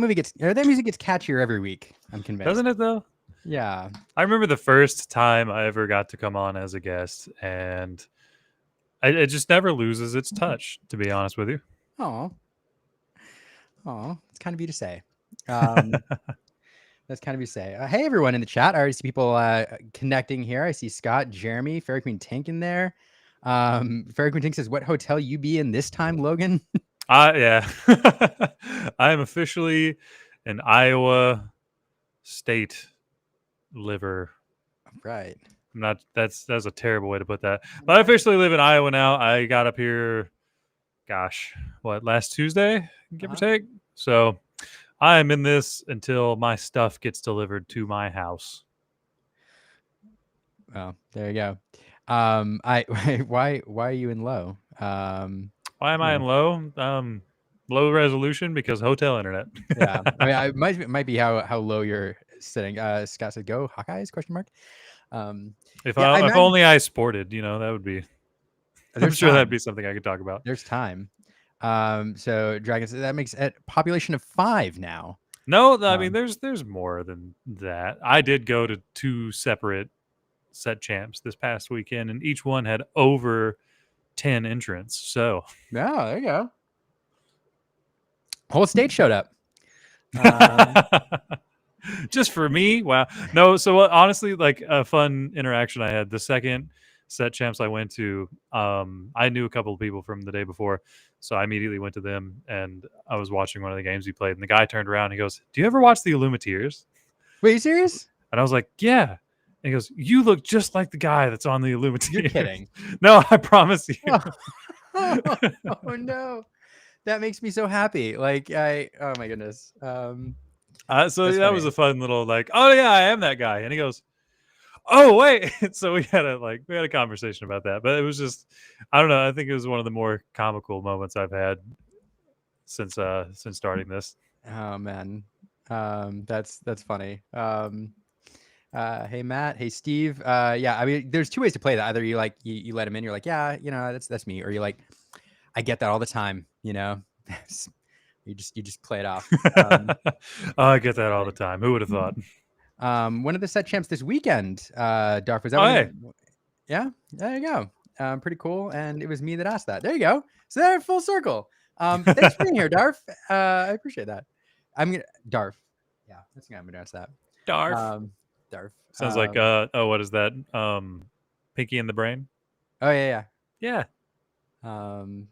That music gets catchier every week. I'm convinced. Doesn't it though? Yeah. I remember the first time I ever got to come on as a guest, and it just never loses its touch. To be honest with you. Oh, it's kind of you to say. Um, that's kind of you to say. Hey, everyone in the chat. I already see people connecting here. I see Scott, Jeremy, Fairy Queen Tink in there. Fairy Queen Tink says, "What hotel you be in this time, Logan?" Yeah. I am officially an Iowa State liver. Right. I'm not. That's a terrible way to put that. But I officially live in Iowa now. I got up here, gosh, last Tuesday, give or take. So I am in this until my stuff gets delivered to my house. Oh, there you go. Why are you in low? Why am I in low? Low resolution because hotel internet. Yeah, I mean, it might be how low you're sitting. Scott said, "Go Hawkeyes?" Question mark. If Yeah, I if imagine only I sported, that would be. I'm sure that'd be something I could talk about. There's time. So Dragons, that makes a population of 5 now. No, I mean there's more than that. I did go to 2 separate set champs this past weekend, and each one had over 10 entrants. So yeah, there you go. Whole state showed up. Just for me, wow. No, so honestly, like a fun interaction I had the second set champs I went to. I knew a couple of people from the day before, so I immediately went to them, and I was watching one of the games we played, and the guy turned around and he goes, "Do you ever watch the Illumineers?" Wait, you serious? And I was like, "Yeah." And he goes, "You look just like the guy that's on the Illumineers." You're kidding. No, I promise you. Oh no. That makes me so happy. Like oh my goodness. So that was a fun little like, "Oh yeah, I am that guy." And he goes, "Oh wait." So we had a conversation about that, but it was just, I don't know. I think it was one of the more comical moments I've had since starting this. Oh man. That's funny. Hey Matt, hey Steve. Yeah, I mean, there's 2 ways to play that. Either you you let him in, you're like, yeah, that's me, or you're like, I get that all the time, you just play it off. Oh, I get that all the time. Who would have thought? One of the set champs this weekend, Darf, was that hey. Yeah, there you go. Pretty cool. And it was me that asked that. There you go. So they're full circle. Thanks for being here, Darf. I appreciate that. Darf. Yeah, that's I'm gonna ask that. Darf. Darf. Sounds like what is that? Pinky in the Brain? Oh yeah. Yeah.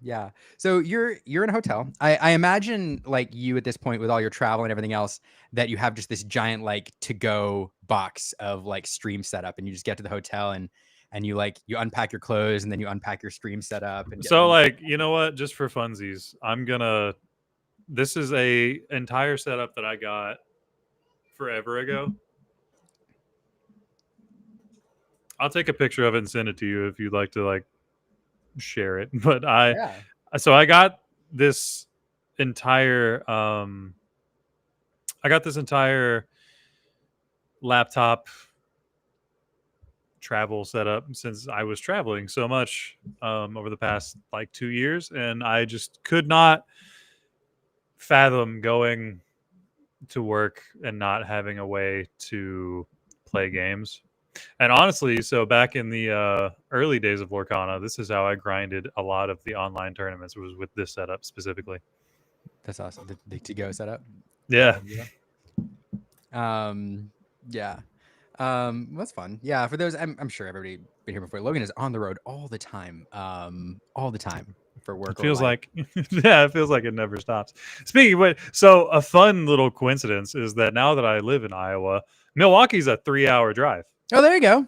Yeah. So you're in a hotel. I imagine like you at this point with all your travel and everything else that you have just this giant like to go box of like stream setup, and you just get to the hotel and you unpack your clothes and then you unpack your stream setup. And so like, you know what? Just for funsies, this is a entire setup that I got forever ago. I'll take a picture of it and send it to you if you'd like to like share it. But so I got this entire laptop travel setup since I was traveling so much over the past like 2 years, and I just could not fathom going to work and not having a way to play games. And honestly, so back in the early days of Lorcana, this is how I grinded a lot of the online tournaments, was with this setup specifically. That's awesome. The to-go setup. Yeah. Yeah. That's fun. Yeah. For those, I'm sure everybody been here before. Logan is on the road all the time. All the time for work. It feels like, yeah, it feels like it never stops. Speaking of which, so a fun little coincidence is that now that I live in Iowa, Milwaukee's a 3-hour drive. Oh, there you go.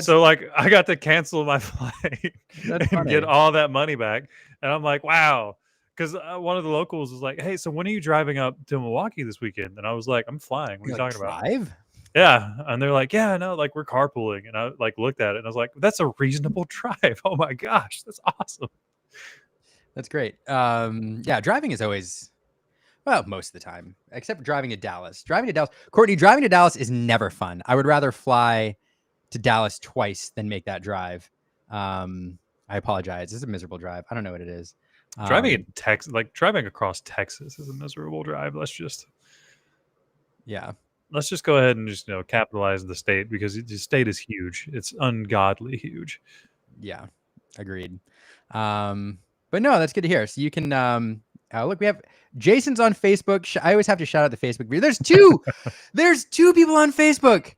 So like I got to cancel my flight and get all that money back. And I'm like, wow. Because one of the locals was like, hey, so when are you driving up to Milwaukee this weekend? And I was like, I'm flying. What are you talking about? Drive? Yeah. And they're like, yeah, no, like we're carpooling. And I like looked at it and I was like, that's a reasonable drive. Oh my gosh, that's awesome. That's great. Yeah, driving is always, well, most of the time, except driving to Dallas. Courtney, driving to Dallas is never fun. I would rather fly to Dallas twice than make that drive. I apologize. It's a miserable drive. I don't know what it is. Driving Um, in Texas, like driving across Texas, is a miserable drive. yeah, Let's just go ahead and just capitalize the state because the state is huge. It's ungodly huge. yeah, agreed. But no, that's good to hear. So you can look. We have Jason's on Facebook. I always have to shout out the Facebook view. There's two people on Facebook.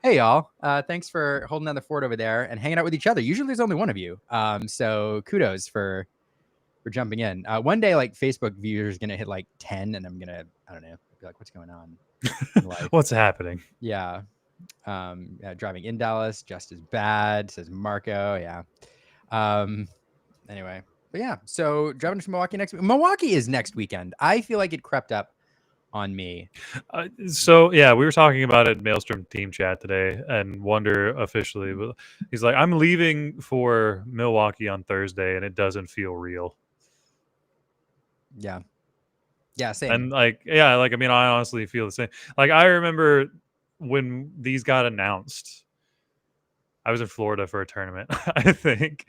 Hey y'all. Thanks for holding down the fort over there and hanging out with each other. Usually there's only one of you. So kudos for jumping in. One day, like Facebook viewers gonna hit like 10, and I'm gonna, I don't know, be like, what's going on in life? What's happening? Yeah. Driving in Dallas just as bad, says Marco. Yeah. Anyway, but yeah. So driving to Milwaukee next week. Milwaukee is next weekend. I feel like it crept up on me. So yeah, we were talking about it in Maelstrom team chat today, and Wonder officially, he's like, I'm leaving for Milwaukee on Thursday, and it doesn't feel real. Yeah. Yeah. Same. And like, yeah, like I mean, I honestly feel the same. Like I remember when these got announced. I was in Florida for a tournament, I think,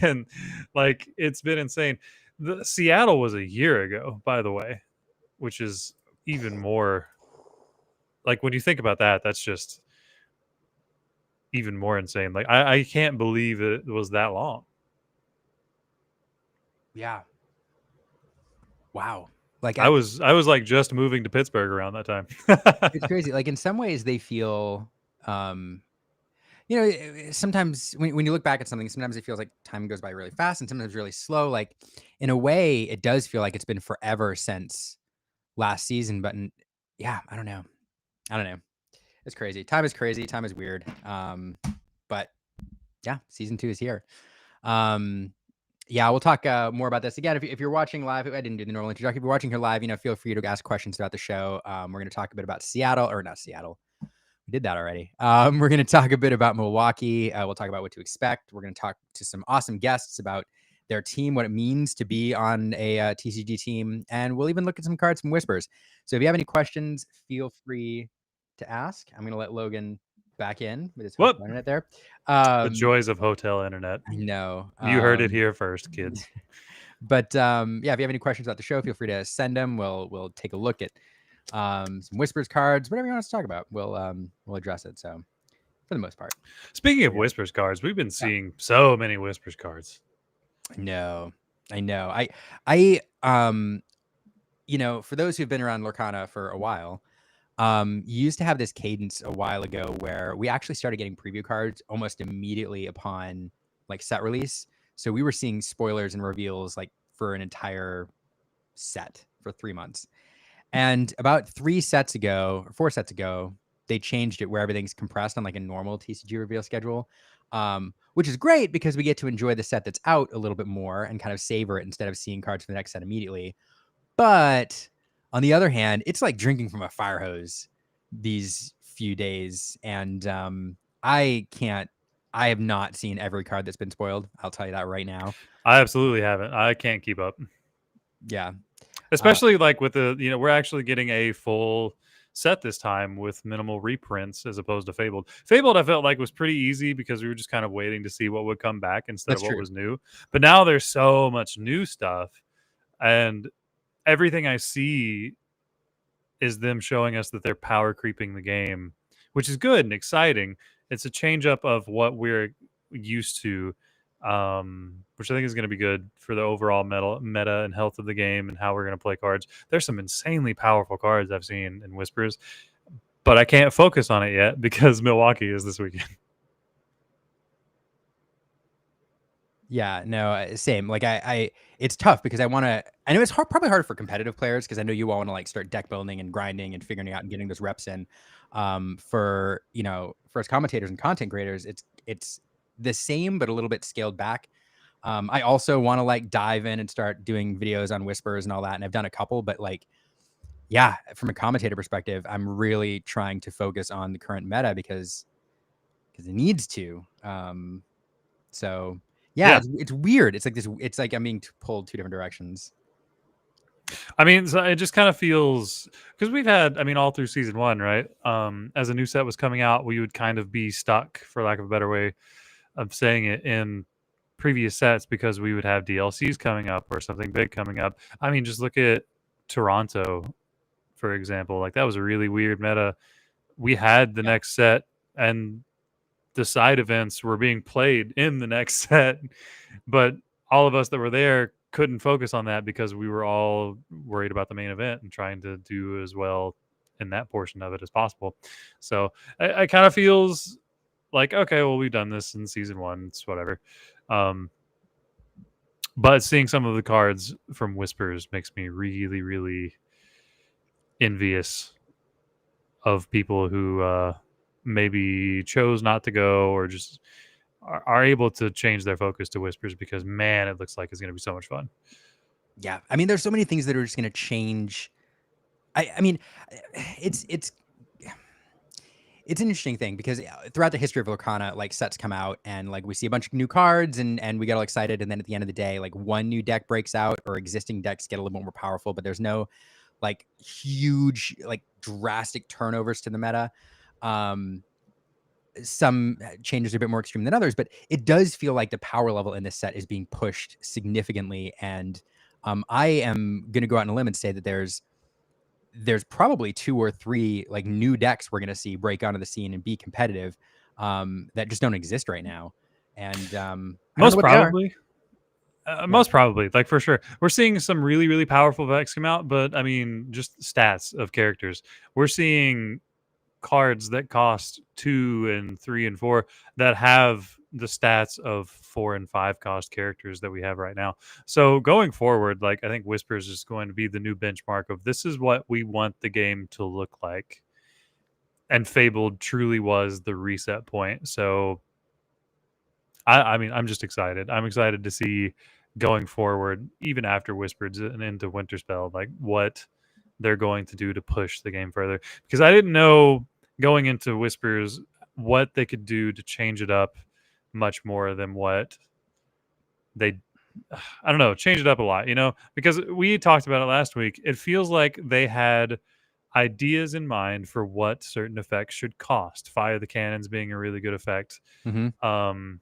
and like it's been insane. The Seattle was a year ago, by the way, which is even more. Like when you think about that, that's just even more insane. Like I can't believe it was that long. Yeah. Wow. Like I was like just moving to Pittsburgh around that time. it's crazy. Like in some ways they feel, um, sometimes when you look back at something, sometimes it feels like time goes by really fast and sometimes really slow. Like in a way, it does feel like it's been forever since last season. But yeah, I don't know. It's crazy. Time is crazy. Time is weird. But yeah, season 2 is here. Yeah, we'll talk more about this again. If you're watching live, I didn't do the normal introduction. If you're watching here live, feel free to ask questions about the show. We're going to talk a bit about Seattle, or not Seattle. We did that already. We're going to talk a bit about Milwaukee. We'll talk about what to expect. We're going to talk to some awesome guests about their team, what it means to be on a TCG team, and we'll even look at some cards from Whispers. So if you have any questions, feel free to ask. I'm going to let Logan back in with his hotel internet there. The joys of hotel internet. I know. You heard it here first, kids. But yeah, if you have any questions about the show, feel free to send them. We'll take a look at some Whispers cards, whatever you want us to talk about. We'll address it. So for the most part. Speaking of Whispers cards, we've been seeing so many Whispers cards. No, I know. I for those who've been around Lorcana for a while, you used to have this cadence a while ago where we actually started getting preview cards almost immediately upon like set release. So we were seeing spoilers and reveals like for an entire set for 3 months. And about 4 sets ago, they changed it where everything's compressed on like a normal TCG reveal schedule, which is great because we get to enjoy the set that's out a little bit more and kind of savor it instead of seeing cards for the next set immediately. But on the other hand, it's like drinking from a fire hose these few days. And I have not seen every card that's been spoiled. I'll tell you that right now. I absolutely haven't. I can't keep up. Yeah. Especially like with the, we're actually getting a full set this time with minimal reprints as opposed to Fabled. Fabled, I felt like was pretty easy because we were just kind of waiting to see what would come back instead of what was new. But now there's so much new stuff, and everything I see is them showing us that they're power creeping the game, which is good and exciting. It's a change up of what we're used to, which I think is going to be good for the overall meta and health of the game and how we're going to play cards. There's some insanely powerful cards I've seen in Whispers, but I can't focus on it yet because Milwaukee is this weekend. Yeah, no, same. Like it's tough because I know it's probably hard for competitive players because I know you all want to like start deck building and grinding and figuring out and getting those reps in. For us commentators and content creators, it's the same but a little bit scaled back. I also want to like dive in and start doing videos on Whispers and all that, and I've done a couple, but like, yeah, from a commentator perspective, I'm really trying to focus on the current meta because it needs to. So. Yeah, it's weird. It's like I'm being pulled 2 different directions. I mean, so it just kind of feels because we've had, all through season 1, right? As a new set was coming out, we would kind of be stuck, for lack of a better way of saying it, in previous sets because we would have DLCs coming up or something big coming up. I mean, just look at Toronto, for example. Like that was a really weird meta. We had the Yeah. next set, and the side events were being played in the next set, but all of us that were there couldn't focus on that because we were all worried about the main event and trying to do as well in that portion of it as possible. So I kind of feels like, okay, well, we've done this in season one. It's whatever. Um, but seeing some of the cards from Whispers makes me really, really envious of people who maybe chose not to go or just are able to change their focus to Whispers because, man, it looks like it's going to be so much fun. Yeah. I mean, there's so many things that are just going to change. I mean, it's an interesting thing because throughout the history of Lorcana, like sets come out and like we see a bunch of new cards and we get all excited. And then at the end of the day, like one new deck breaks out or existing decks get a little bit more powerful, but there's no like huge, like drastic turnovers to the meta. Some changes are a bit more extreme than others, but it does feel like the power level in this set is being pushed significantly. And I am going to go out on a limb and say that there's probably 2 or 3 like new decks we're going to see break onto the scene and be competitive that just don't exist right now. And I don't know Most what they are. probably. Most probably, like for sure. We're seeing some really, really powerful decks come out, but I mean, just stats of characters. We're seeing cards that cost 2 and 3 and 4 that have the stats of 4 and 5 cost characters that we have right now. So going forward, like I think Whispers is going to be the new benchmark of this is what we want the game to look like. And Fabled truly was the reset point. So I mean, I'm just excited. I'm excited to see going forward, even after Whispers and into Winterspell, like what they're going to do to push the game further. Because I didn't know going into Whispers what they could do to change it up much more than what they I don't know, change it up a lot, you know, because we talked about it last week. It feels like they had ideas in mind for what certain effects should cost. Fire the cannons being a really good effect. Mm-hmm.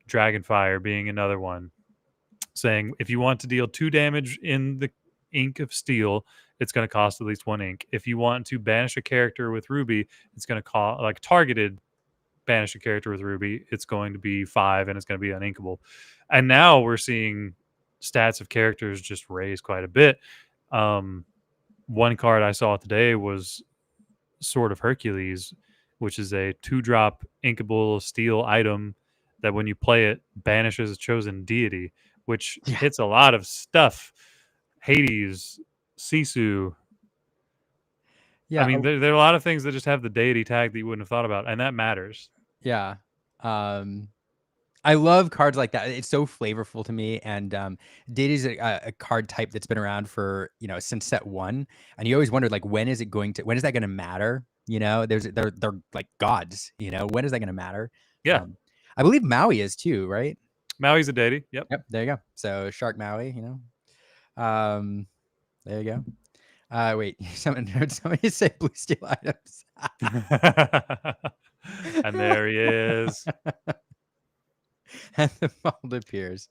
Dragonfire being another one, saying if you want to deal 2 damage in the ink of steel, it's going to cost at least 1 ink. If you want to banish a character with Ruby, it's going to cost, like targeted banish a character with Ruby, it's going to be 5 and it's going to be uninkable. And now we're seeing stats of characters just raise quite a bit. One card I saw today was Sword of Hercules, which is a 2-drop inkable steel item that when you play it banishes a chosen deity, which hits a lot of stuff. Hades, Sisu. Yeah. I mean, there are a lot of things that just have the deity tag that you wouldn't have thought about, and that matters. Yeah. I love cards like that. It's so flavorful to me. And Data is a card type that's been around for, since set 1. And you always wondered, like, when is that going to matter? They're like gods, when is that going to matter? Yeah. I believe Maui is too, right? Maui's a deity. Yep. There you go. So Shark Maui, there you go. Wait, somebody say blue steel items. And there he is. And the mold appears.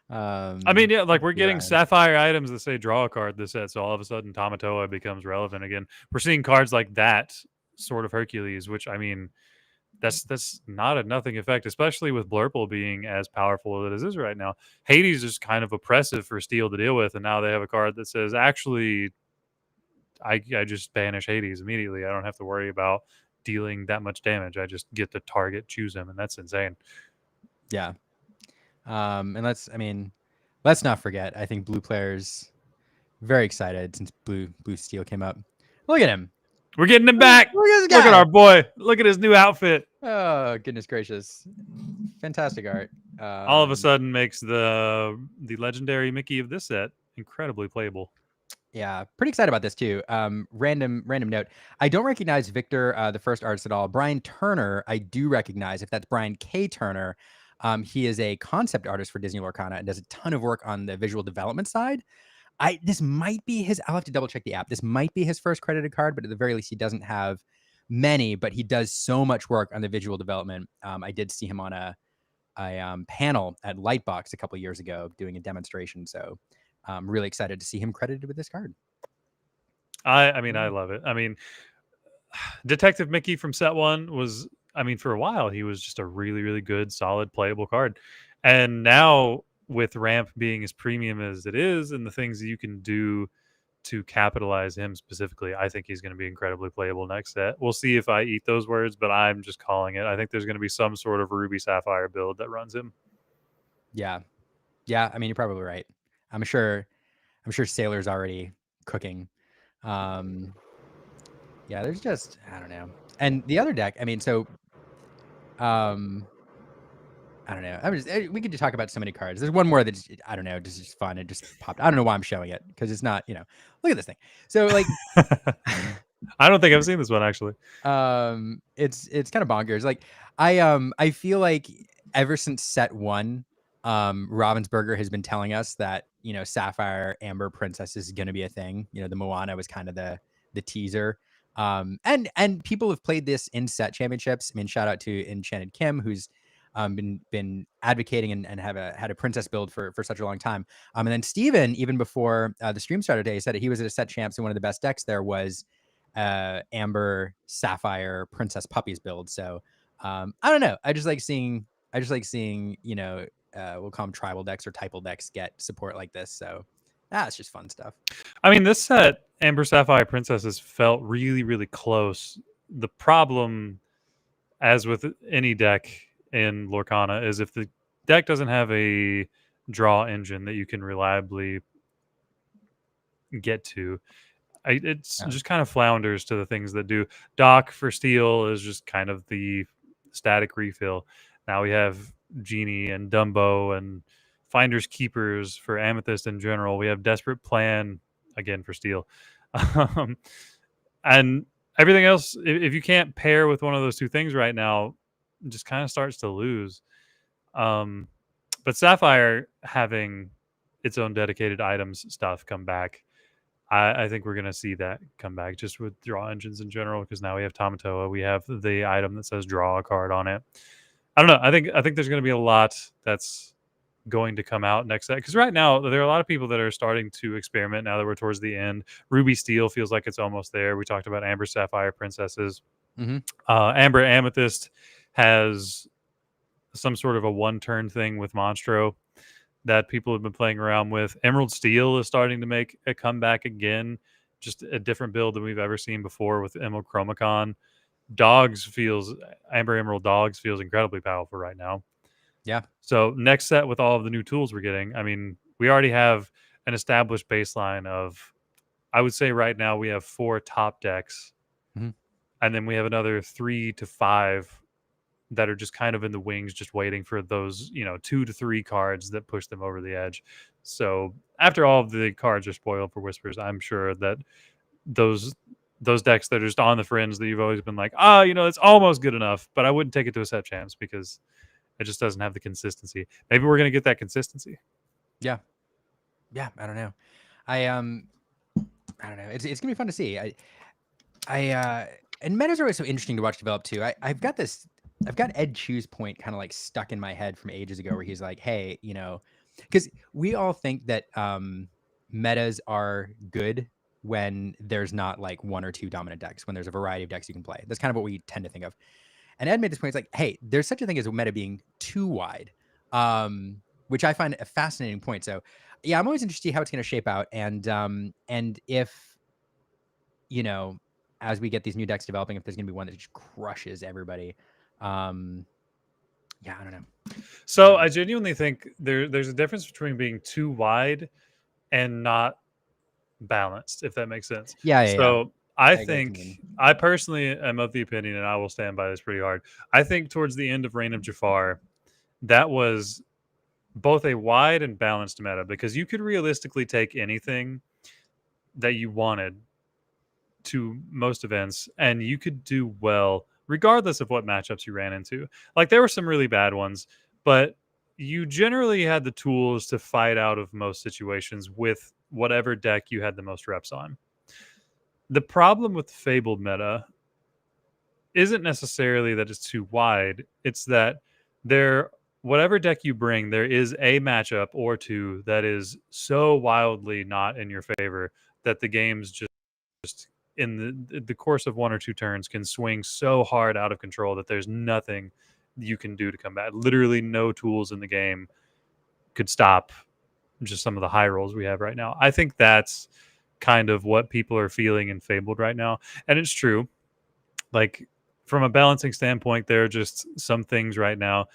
I mean, yeah, like we're getting sapphire items that say draw a card this set, so all of a sudden Tamatoa becomes relevant again. We're seeing cards like that, Sword of Hercules, which I mean, that's not a nothing effect, especially with Blurple being as powerful as it is right now. Hades is kind of oppressive for Steel to deal with, and now they have a card that says, actually, I just banish Hades immediately. I don't have to worry about dealing that much damage. I just get to target, choose him, and that's insane. Yeah. And let's not forget, I think blue players very excited since blue steel came up. Look at him. We're getting him back. Look at our boy. Look at his new outfit. Oh, goodness gracious. Fantastic art. All of a sudden makes the legendary Mickey of this set incredibly playable. Yeah, pretty excited about this too. Random note. I don't recognize Victor, the first artist at all. Brian Turner, I do recognize. If that's Brian K. Turner, he is a concept artist for Disney Lorcana and does a ton of work on the visual development side. This might be his. I'll have to double check the app. This might be his first credited card, but at the very least, he doesn't have many. But he does so much work on the visual development. I did see him on a panel at Lightbox a couple of years ago doing a demonstration. So I'm really excited to see him credited with this card. I mean, I love it. I mean, Detective Mickey from set one was, I mean, for a while he was just a really, really good, solid, playable card, and now with Ramp being as premium as it is, and the things that you can do to capitalize him specifically, I think he's going to be incredibly playable next set. We'll see if I eat those words, but I'm just calling it. I think there's going to be some sort of Ruby Sapphire build that runs him. Yeah, yeah. I mean, you're probably right. I'm sure. I'm sure Sailor's already cooking. Um, yeah, there's just I don't know. And the other deck, I mean, so um, I don't know. We could just talk about so many cards. There's one more that's I don't know, just fun. It just popped. I don't know why I'm showing it because it's not. Look at this thing. So like, I don't think I've seen this one actually. it's kind of bonkers. Like I feel like ever since set one, Ravensburger has been telling us that Sapphire Amber Princess is going to be a thing. The Moana was kind of the teaser. And people have played this in set championships. I mean, shout out to Enchanted Kim, who's been advocating and had a princess build for such a long time. And then Steven, even before the stream started today, said that he was at a set champs and one of the best decks there was Amber Sapphire Princess Puppies build. So I don't know. I just like seeing we'll call them tribal decks or typal decks get support like this. So it's just fun stuff. I mean, this set, Amber Sapphire Princesses, felt really, really close. The problem, as with any deck in Lorcana, is if the deck doesn't have a draw engine that you can reliably get to, it's just kind of flounders to the things that do. Doc for Steel is just kind of the static refill. Now we have Genie and Dumbo and Finders Keepers for Amethyst in general. We have Desperate Plan again for Steel. And everything else, if you can't pair with one of those two things right now, it just kind of starts to lose. But Sapphire having its own dedicated items stuff come back, I think we're going to see that come back just with draw engines in general, because now we have Tamatoa. We have the item that says draw a card on it. I don't know. I think there's going to be a lot that's going to come out next set, because right now there are a lot of people that are starting to experiment now that we're towards the end. Ruby Steel feels like it's almost there. We talked about Amber Sapphire Princesses. Mm-hmm. Amber Amethyst has some sort of a one-turn thing with Monstro that people have been playing around with. Emerald Steel is starting to make a comeback again, just a different build than we've ever seen before with Emerald Chromacon. Amber Emerald Dogs feels incredibly powerful right now. Yeah. So next set with all of the new tools we're getting, I mean, we already have an established baseline of, I would say right now we have 4 top decks. Mm-hmm. And then we have another 3 to 5 that are just kind of in the wings, just waiting for those, 2 to 3 cards that push them over the edge. So after all of the cards are spoiled for Whispers, I'm sure that those decks that are just on the fringe that you've always been like, it's almost good enough, but I wouldn't take it to a set champs because it just doesn't have the consistency. Maybe we're going to get that consistency. Yeah. I don't know. I don't know. It's gonna be fun to see. And metas are always so interesting to watch develop too. I've got Ed Chu's point kind of like stuck in my head from ages ago, where he's like, hey, because we all think that metas are good when there's not like 1 or 2 dominant decks, when there's a variety of decks you can play. That's kind of what we tend to think of. And Ed made this point. It's like, hey, there's such a thing as a meta being too wide, which I find a fascinating point. So, yeah, I'm always interested to see how it's going to shape out, and if, as we get these new decks developing, if there's going to be one that just crushes everybody. Yeah, I don't know. So I genuinely think there's a difference between being too wide and not balanced, if that makes sense. Yeah. So I think, I personally am of the opinion, and I will stand by this pretty hard, I think towards the end of Reign of Jafar, that was both a wide and balanced meta, because you could realistically take anything that you wanted to most events and you could do well regardless of what matchups you ran into. Like, there were some really bad ones, but you generally had the tools to fight out of most situations with whatever deck you had the most reps on. The problem with the Fabled meta isn't necessarily that it's too wide. It's that there whatever deck you bring, there is a matchup or two that is so wildly not in your favor that the game's just in the course of one or two turns can swing so hard out of control that there's nothing you can do to combat. Literally no tools in the game could stop just some of the high rolls we have right now. I think that's kind of what people are feeling in Fabled right now. And it's true. Like, from a balancing standpoint, there are just some things right now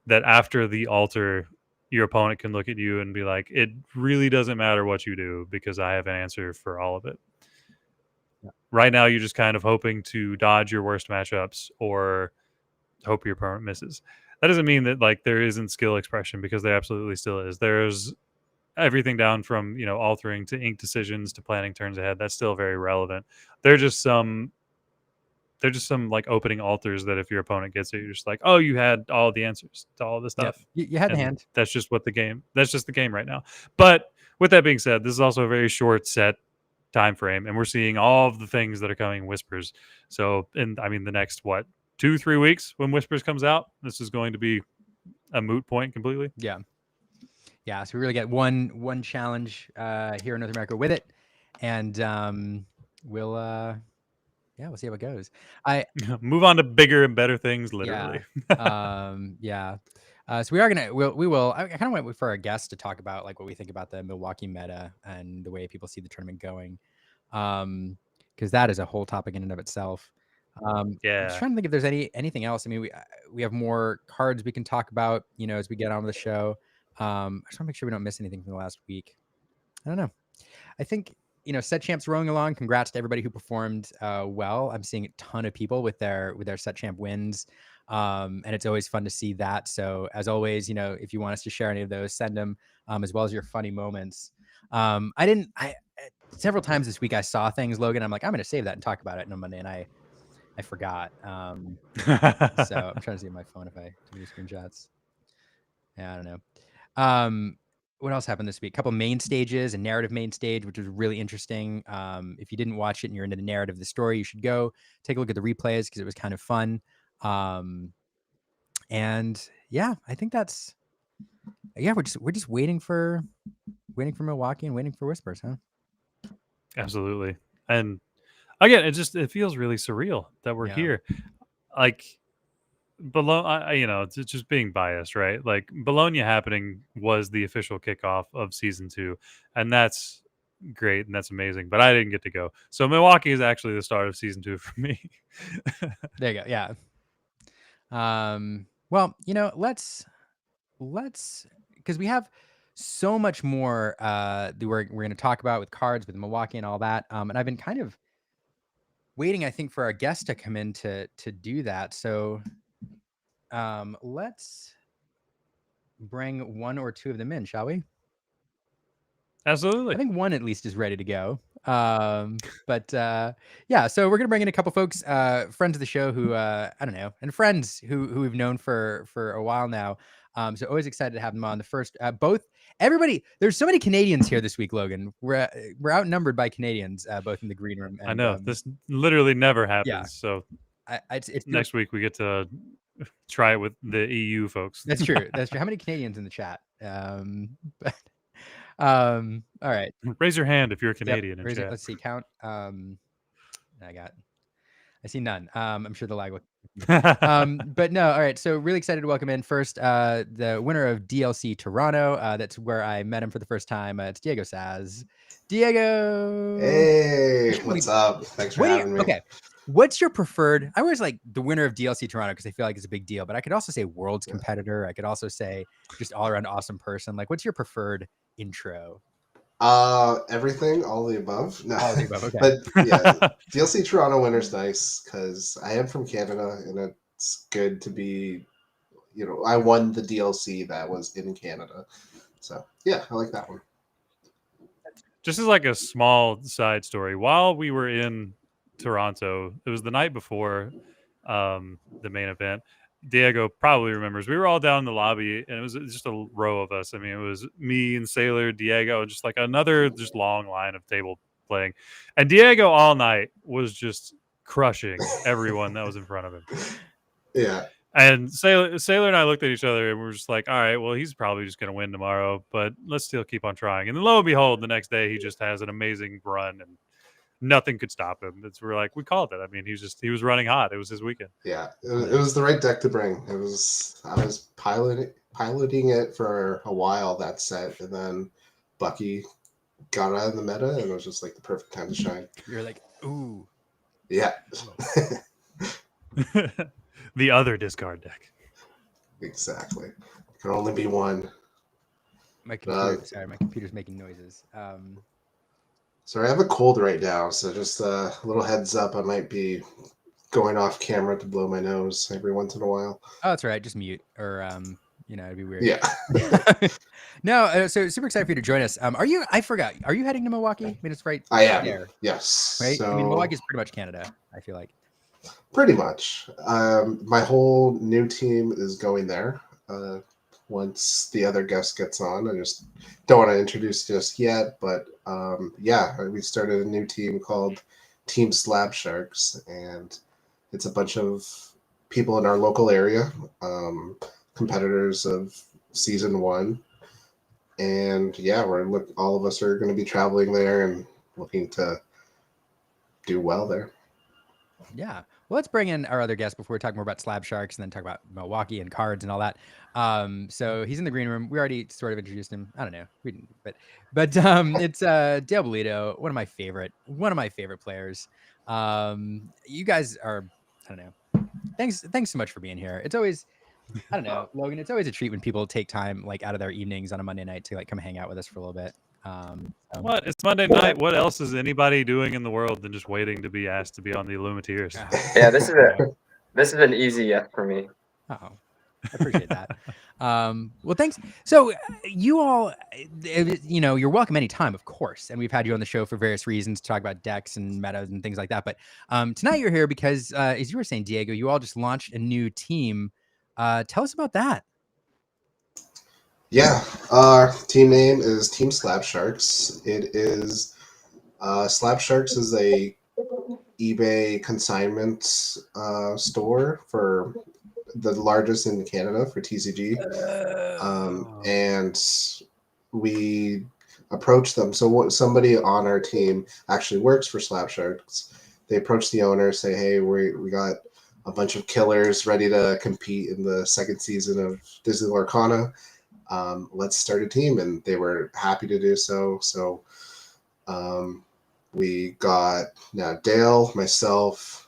that after the altar, your opponent can look at you and be like, it really doesn't matter what you do because I have an answer for all of it. Yeah. Right now, you're just kind of hoping to dodge your worst matchups or hope your opponent misses. That doesn't mean that like there isn't skill expression, because there absolutely still is. There's everything down from, altering to ink decisions to planning turns ahead. That's still very relevant. They're just some like opening altars that if your opponent gets it, you're just like, oh, you had all the answers to all the Yep. stuff. You had the And hand. that's just the game right now. But with that being said, this is also a very short set time frame, and we're seeing all of the things that are coming in Whispers. So, the next 2-3 weeks when Whispers comes out, this is going to be a moot point completely. Yeah. Yeah. So we really get one challenge here in North America with it. And we'll see how it goes. Move on to bigger and better things, literally. Yeah. So we are gonna we will. I kind of went for our guests to talk about like what we think about the Milwaukee meta and the way people see the tournament going, because that is a whole topic in and of itself. I'm just Yeah. trying to think if there's anything else. I mean, we have more cards we can talk about, as we get on with the show. I just want to make sure we don't miss anything from the last week. I don't know. I think set champs rolling along. Congrats to everybody who performed well. I'm seeing a ton of people with their set champ wins, and it's always fun to see that. So as always, if you want us to share any of those, send them, as well as your funny moments. I several times this week I saw things, Logan. I'm like, I'm going to save that and talk about it on Monday, and I forgot. So I'm trying to see on my phone if I do screenshots. Yeah, I don't know. What else happened this week? A couple main stages, a narrative main stage, which was really interesting. If you didn't watch it and you're into the narrative of the story, you should go take a look at the replays because it was kind of fun. And yeah, I think that's we're just waiting for Milwaukee and waiting for Whispers, huh? Absolutely. And again, it feels really surreal that we're here. Like, Bologna, it's just being biased, right? Like, Bologna happening was the official kickoff of season 2, and that's great and that's amazing. But I didn't get to go, so Milwaukee is actually the start of season 2 for me. There you go. Yeah. Well, let's because we have so much more that we're going to talk about with cards with Milwaukee and all that. And I've been kind of waiting, I think, for our guest to come in to do that. So let's bring one or two of them in, shall we? Absolutely. I think one at least is ready to go. But yeah, so we're gonna bring in a couple folks, friends of the show who I don't know, and friends who we've known for a while now. So always excited to have them on. The first, everybody. There's so many Canadians here this week, Logan. We're outnumbered by Canadians, both in the green room. And, I know this literally never happens. Yeah. So it's next week we get to try it with the EU folks. That's true. That's true. How many Canadians in the chat? But all right. Raise your hand if you're a Canadian in chat. Let's see. Count. I see none. I'm sure the lag will. But no. All right. So really excited to welcome in first the winner of DLC Toronto. That's where I met him for the first time. It's Diego Saz. Diego. Hey, what's up? Thanks for having me. Okay. What's your preferred? I always like the winner of DLC Toronto because I feel like it's a big deal, but I could also say Worlds competitor. I could also say just all around awesome person. Like, what's your preferred intro? Everything, all the above. No, all the above. Okay. But yeah, DLC Toronto winner's nice because I am from Canada and it's good to be. I won the DLC that was in Canada, so yeah, I like that one. Just as like a small side story, while we were in Toronto, it was the night before the main event. Diego probably remembers we were all down in the lobby and it was just a row of us. I mean, it was me and Sailor, Diego, just like another just long line of table playing. And Diego all night was just crushing everyone that was in front of him. Yeah. And Sailor and I looked at each other and we were just like, all right, well, he's probably just going to win tomorrow, but let's still keep on trying. And then lo and behold, the next day he just has an amazing run and nothing could stop him. We're like, we called it. I mean, he was running hot. It was his weekend. Yeah, it was the right deck to bring. I was piloting it for a while, that set, and then Bucky got out of the meta, and it was just like the perfect time to shine. You're like, ooh. Yeah. The other discard deck. Exactly. Can only be one. My computer's making noises. Sorry, I have a cold right now, so just a little heads up. I might be going off camera to blow my nose every once in a while. Oh, that's all right. Just mute, or it'd be weird. Yeah. No, so super excited for you to join us. I forgot. Are you heading to Milwaukee? I mean, it's right I am. there. Yes. Right. So, I mean, Milwaukee's pretty much Canada, I feel like. Pretty much. My whole new team is going there. Once the other guest gets on, I just don't want to introduce just yet, but we started a new team called Team Slab Sharks, and it's a bunch of people in our local area, competitors of season 1, and all of us are going to be traveling there and looking to do well there. Yeah. Well, let's bring in our other guest before we talk more about Slab Sharks and then talk about Milwaukee and cards and all that. So he's in the green room. We already sort of introduced him. I don't know. We didn't, but it's Dale Bolito, one of my favorite players. You guys are, I don't know. Thanks so much for being here. It's always, I don't know, Logan, it's always a treat when people take time like out of their evenings on a Monday night to like come hang out with us for a little bit. What? It's Monday night. What else is anybody doing in the world than just waiting to be asked to be on the Illuminateers? Yeah, this is an easy yes for me. Oh, I appreciate that. Well, thanks. So you all, you're welcome anytime, of course. And we've had you on the show for various reasons to talk about decks and metas and things like that. But tonight you're here because, as you were saying, Diego, you all just launched a new team. Tell us about that. Yeah, our team name is Team Slab Sharks. It is Slab Sharks is a eBay consignment store for the largest in Canada for TCG, and we approached them. So somebody on our team actually works for Slab Sharks. They approached the owner, say, "Hey, we got a bunch of killers ready to compete in the second season of Disney Lorcana. Let's start a team," and they were happy to do so. So we got now Dale, myself,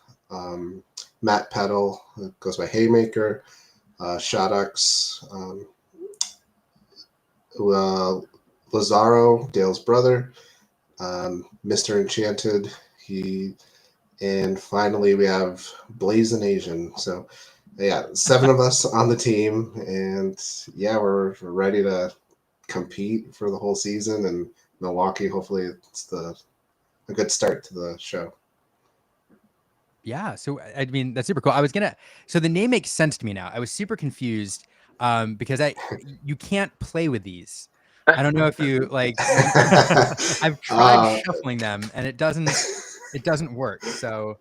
Matt Peddle, who goes by Haymaker, Shaddux, Lazaro, Dale's brother, Mr. Enchanted, and finally we have Blazing Asian. So yeah, 7 of us on the team, and we're ready to compete for the whole season. And Milwaukee, hopefully, it's a good start to the show. Yeah, so I mean that's super cool. So the name makes sense to me now. I was super confused because you can't play with these. I don't know if you like. I've tried shuffling them and it doesn't work. So.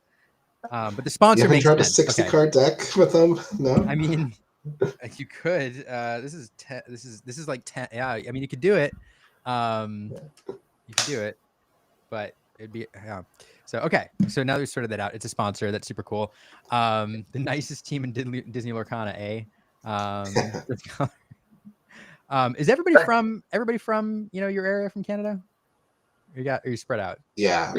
But the sponsor makes tried sense. a 60-card deck with them? No. I mean, you could. This is like 10. Yeah, I mean, you could do it. You could do it, but it'd be yeah. So okay. So now we've sorted that out. It's a sponsor. That's super cool. The nicest team in Disney Lorcana, eh? Is everybody from your area from Canada? Are you spread out? Yeah.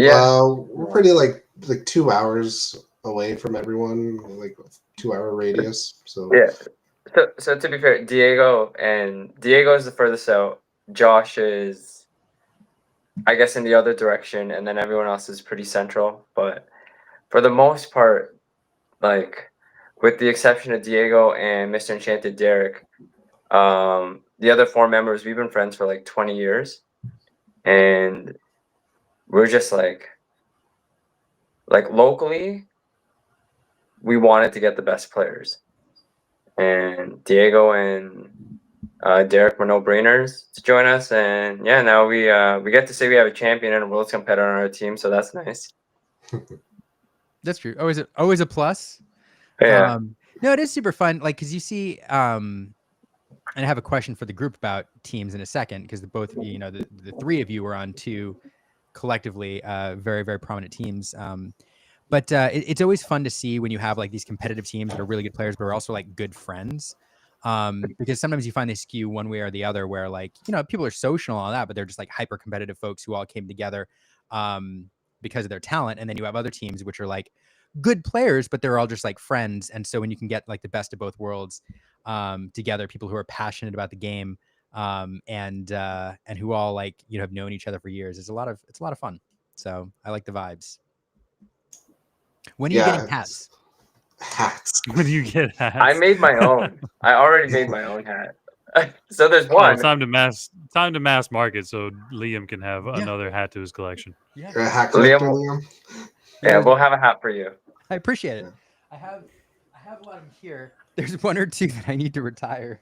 We're pretty like 2 hours away from everyone, like 2-hour radius. So yeah. So to be fair, Diego is the furthest out. Josh is, I guess, in the other direction, and then everyone else is pretty central. But for the most part, like with the exception of Diego and Mr. Enchanted Derek, the other 4 members, we've been friends for like 20 years, and we're just like locally, we wanted to get the best players, and Diego and Derek were no-brainers to join us, and now we get to say we have a champion and a world's competitor on our team, so that's nice. That's true. Always a plus. Yeah. No, it is super fun. Like, cause you see, and I have a question for the group about teams in a second, because the both of you, the three of you were on two collectively very, very prominent teams. But it's always fun to see when you have like these competitive teams that are really good players, but are also like good friends. Because sometimes you find they skew one way or the other, where like, people are social and all that, but they're just like hyper competitive folks who all came together because of their talent. And then you have other teams which are like good players, but they're all just like friends. And so when you can get like the best of both worlds together, people who are passionate about the game and who all like, have known each other for years, it's a lot of fun. So I like the vibes. When are you getting hats? Hats. When you get hats, I made my own. I already made my own hat. So there's Oh, one. time to mass market so Liam can have another hat to his collection. Yeah, You're a hat collector, Liam. Yeah, we'll have a hat for you. I appreciate it. Yeah. I have a lot of them here. There's one or two that I need to retire.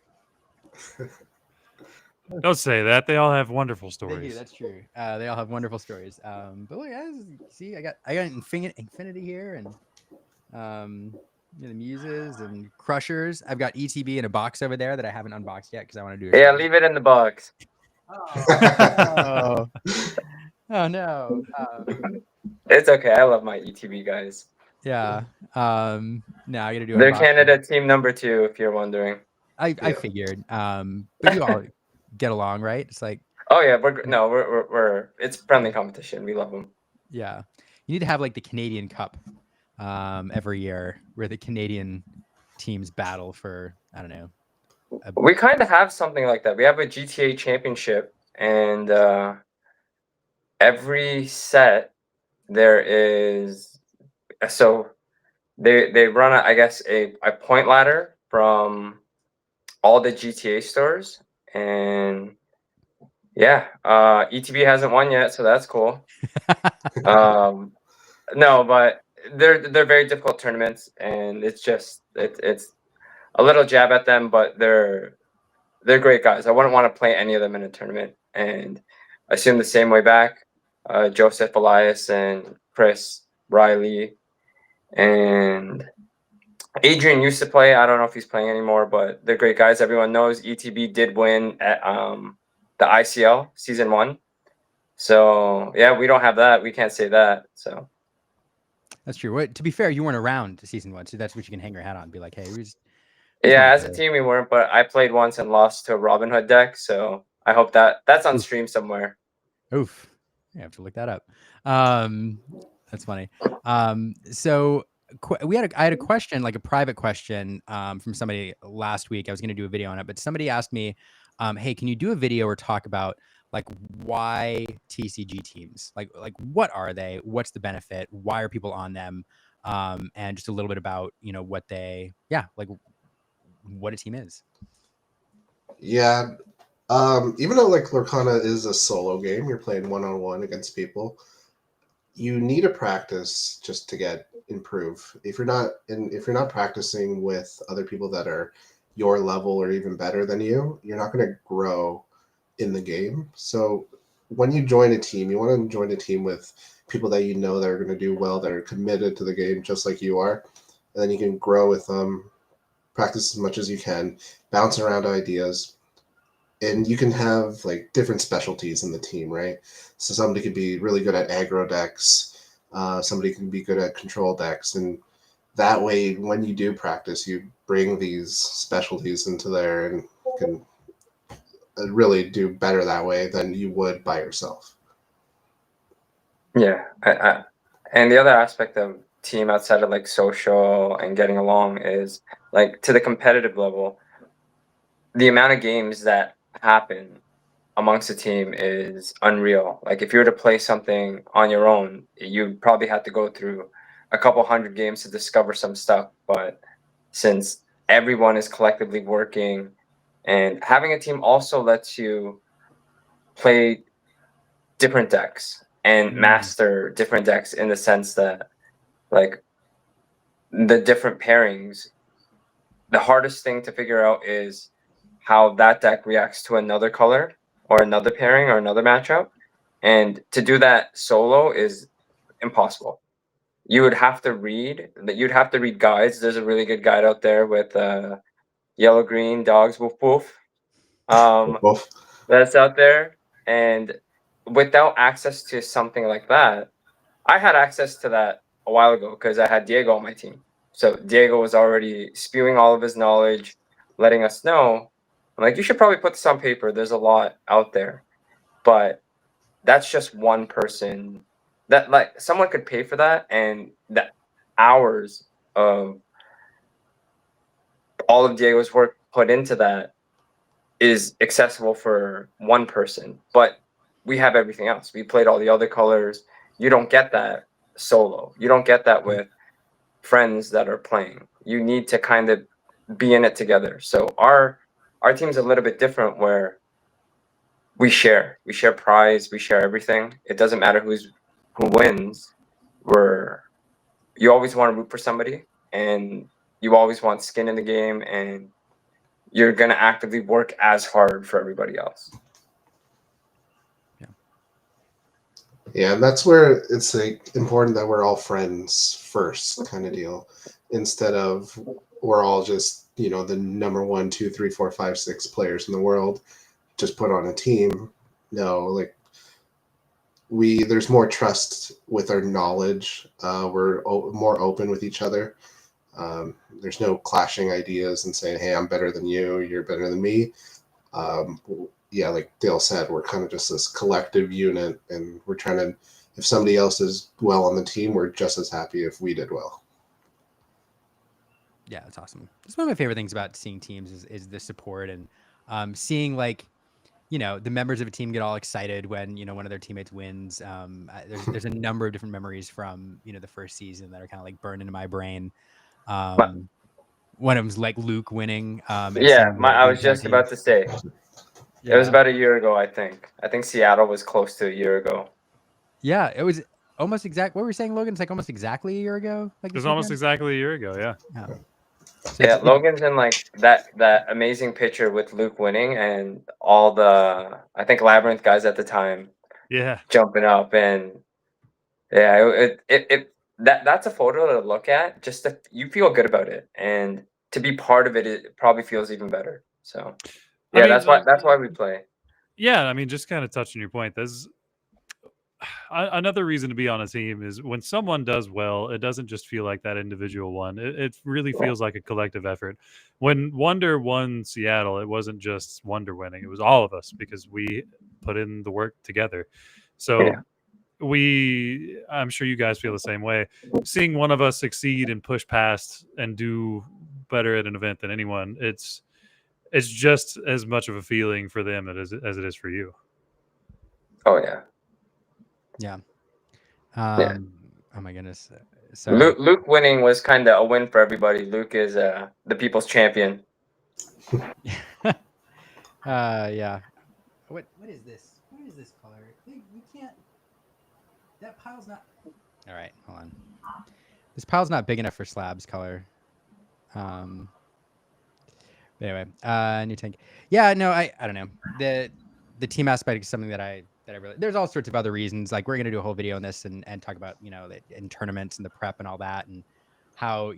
Don't say that. They all have wonderful They stories. do, that's true. They all have wonderful stories. But look, guys, see, I got Infinity here, and the Muses and Crushers. I've got ETB in a box over there that I haven't unboxed yet because I want to do a Yeah, show. leave it in the box. Oh, oh no. It's okay. I love my ETB guys. Yeah. No, I got to do. They're unboxing. Canada team number 2, if you're wondering. I figured. But you all get along, right? It's like, Oh yeah, we're it's friendly competition. We love them. yeah, you need to have like the Canadian Cup every year where the Canadian teams battle for, I don't know. We kind of have something like that. We have a GTA championship, and every set there is so they run I guess a point ladder from all the GTA stores, and yeah, ETB hasn't won yet, so that's cool. No, but they're very difficult tournaments, and it's a little jab at them, but they're great guys. I wouldn't want to play any of them in a tournament, and I assume the same way back. Joseph, Elias, and Chris, Riley, and Adrian used to play. I don't know if he's playing anymore, but they're great guys. Everyone knows ETB did win at the ICL season 1. So yeah, we don't have that. We can't say that. So That's true. To be fair, you weren't around season 1, so that's what you can hang your hat on and be like, hey, yeah, as a team we weren't, but I played once and lost to a Robin Hood deck. So I hope that's on stream somewhere. Oof. I have to look that up. That's funny. So I had a question, like a private question from somebody last week. I was going to do a video on it, but somebody asked me, hey, can you do a video or talk about like why TCG teams? Like what are they? What's the benefit? Why are people on them? And just a little bit about, what what a team is. Yeah. Even though like Lorcana is a solo game, you're playing 1-on-1 against people. You need to practice just to improve. If you're not practicing with other people that are your level or even better than you, you're not going to grow in the game. So when you join a team, you want to join a team with people that that are going to do well, that are committed to the game just like you are, and then you can grow with them, practice as much as you can, bounce around ideas. And you can have like different specialties in the team, right? So somebody could be really good at aggro decks. Somebody can be good at control decks. And that way, when you do practice, you bring these specialties into there and can really do better that way than you would by yourself. Yeah. And the other aspect of team outside of like social and getting along is like to the competitive level, the amount of games that happen amongst a team is unreal. Like if you were to play something on your own, you probably have to go through a couple hundred games to discover some stuff. But since everyone is collectively working, and having a team also lets you play different decks and master different decks in the sense that like the different pairings, the hardest thing to figure out is how that deck reacts to another color or another pairing or another matchup. And to do that solo is impossible. you'd have to read guides. There's a really good guide out there with yellow green dogs woof woof. Both. That's out there. And without access to something like that, I had access to that a while ago because I had Diego on my team. So Diego was already spewing all of his knowledge, letting us know. I'm like, you should probably put this on paper. There's a lot out there. But that's just one person that like someone could pay for that, and the hours of all of Diego's work put into that is accessible for one person. But we have everything else. We played all the other colors. You don't get that solo. You don't get that with friends that are playing. You need to kind of be in it together. So our team's a little bit different where we share prize, we share everything. It doesn't matter who wins. You always want to root for somebody, and you always want skin in the game, and you're gonna actively work as hard for everybody else. Yeah, and that's where it's like important that we're all friends first, kind of deal, instead of we're all just the number 1, 2, 3, 4, 5, 6 players in the world, just put on a team. No, like there's more trust with our knowledge. We're more open with each other. There's no clashing ideas and saying, "Hey, I'm better than you. You're better than me." Yeah, like Dale said, we're kind of just this collective unit, and we're trying to. If somebody else is well on the team, we're just as happy if we did well. Yeah, that's awesome. It's one of my favorite things about seeing teams is the support and seeing like the members of a team get all excited when one of their teammates wins. There's a number of different memories from the first season that are kind of like burned into my brain. One of them's like Luke winning. And Yeah, seeing I the was entire just team. about to say. Yeah. It was about a year ago, I think. I think Seattle was close to a year ago. Yeah, it was almost exact. What were we saying, Logan? It's like almost exactly a year ago. Like It was almost exactly a year ago. Yeah. Yeah. So Yeah, Logan's in like that amazing picture with Luke winning and all the I think Labyrinth guys at the time Yeah. jumping up, and yeah, that's a photo to look at. Just that you feel good about it, and to be part of it, it probably feels even better. So yeah, I mean, that's why we play. Yeah, I mean, just kind of touching your point. There's another reason to be on a team is when someone does well, it doesn't just feel like that individual one. It really feels like a collective effort. When Wonder won Seattle, it wasn't just Wonder winning; it was all of us because we put in the work together. So I'm sure you guys feel the same way. Seeing one of us succeed and push past and do better at an event than anyone, it's just as much of a feeling for them as it is for you. Oh yeah. Yeah. Yeah. Oh my goodness. So Luke winning was kind of a win for everybody. Luke is the people's champion. yeah. What is this? What is this color? You can't. That pile's not. All right, hold on. This pile's not big enough for slabs color. Anyway, new tank. Yeah, no, I don't know. The team aspect is something that I really. There's all sorts of other reasons. Like we're gonna do a whole video on this and talk about in tournaments and the prep and all that, and how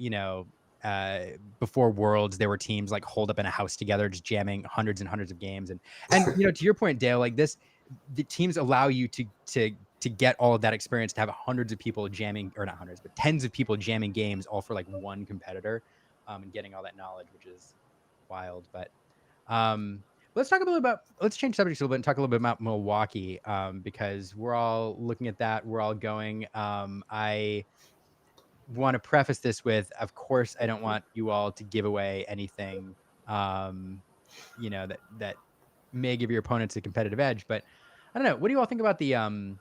before Worlds there were teams like holed up in a house together just jamming hundreds and hundreds of games, and to your point, Dale, like this, the teams allow you to get all of that experience, to have hundreds of people jamming, or not hundreds, but tens of people jamming games all for like one competitor, and getting all that knowledge, which is wild. But let's change subjects a little bit and talk a little bit about Milwaukee, because we're all looking at that. We're all going. I want to preface this with, of course, I don't want you all to give away anything, that may give your opponents a competitive edge. But I don't know. What do you all think about the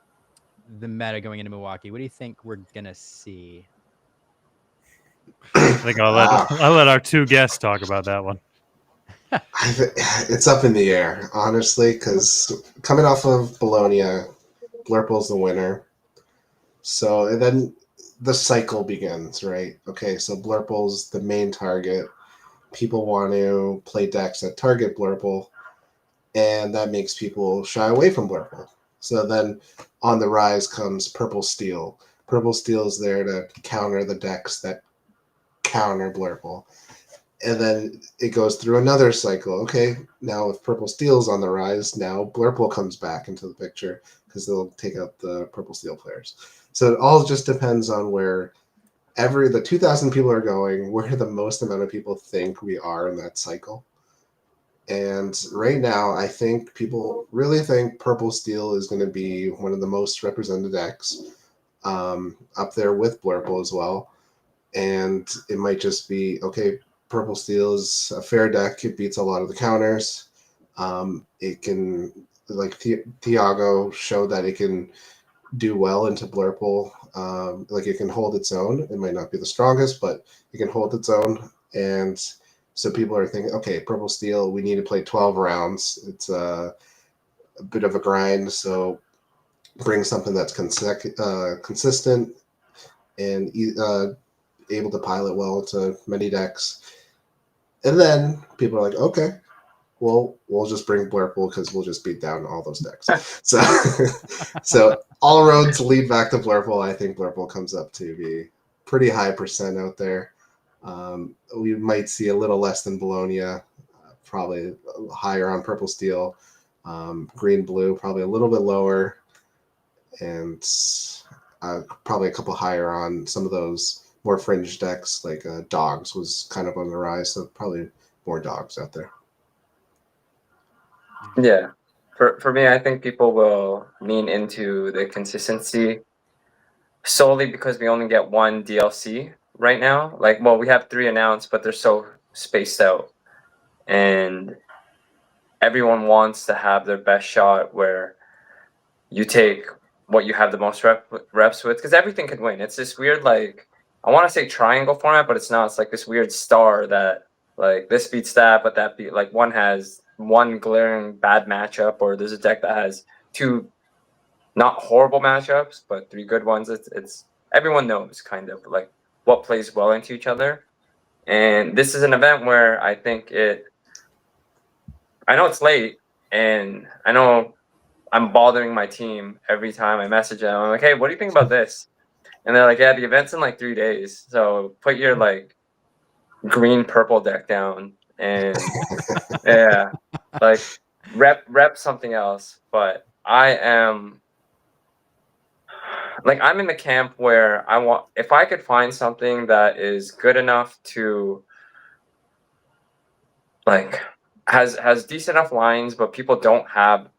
meta going into Milwaukee? What do you think we're gonna see? I think I'll let our two guests talk about that one. It's up in the air, honestly, because coming off of Bologna, Blurple's the winner. So and then the cycle begins, right? Okay, so Blurple's the main target. People want to play decks that target Blurple, and that makes people shy away from Blurple. So then on the rise comes Purple Steel, Purple Steel is there to counter the decks that counter Blurple. And then it goes through another cycle. Okay, now if Purple Steel's on the rise, now Blurple comes back into the picture because they'll take out the Purple Steel players. So it all just depends on where the 2,000 people are going, where the most amount of people think we are in that cycle. And right now, I think people really think Purple Steel is going to be one of the most represented decks, up there with Blurple as well. And it might just be, okay, Purple Steel is a fair deck. It beats a lot of the counters. It can, like Thiago showed that it can do well into Blurple. Like it can hold its own. It might not be the strongest, but it can hold its own. And so people are thinking, okay, Purple Steel, we need to play 12 rounds. It's a bit of a grind. So bring something that's consistent and able to pilot well to many decks. And then people are like, okay, well, we'll just bring Blurple because we'll just beat down all those decks. So all roads lead back to Blurple. I think Blurple comes up to be pretty high percent out there. We might see a little less than Bologna, probably higher on Purple Steel. Green Blue, probably a little bit lower. And probably a couple higher on some of those more fringe decks, like Dogs was kind of on the rise, so probably more Dogs out there. Yeah. For me, I think people will lean into the consistency solely because we only get one DLC right now. Like, well, we have 3 announced, but they're so spaced out. And everyone wants to have their best shot where you take what you have the most reps with, because everything can win. It's this weird, like, I want to say triangle format, but it's not. It's like this weird star that, like, this beats that, but that beat, like, one has one glaring bad matchup, or there's a deck that has 2 not horrible matchups, but 3 good ones. It's everyone knows kind of like what plays well into each other. And this is an event where I think I know it's late, and I know I'm bothering my team every time I message them. I'm like, hey, what do you think about this? And they're like, yeah, the event's in like 3 days. So put your like green purple deck down and yeah, like rep something else. But I am like, I'm in the camp where I want, if I could find something that is good enough to like has decent enough lines, but people don't have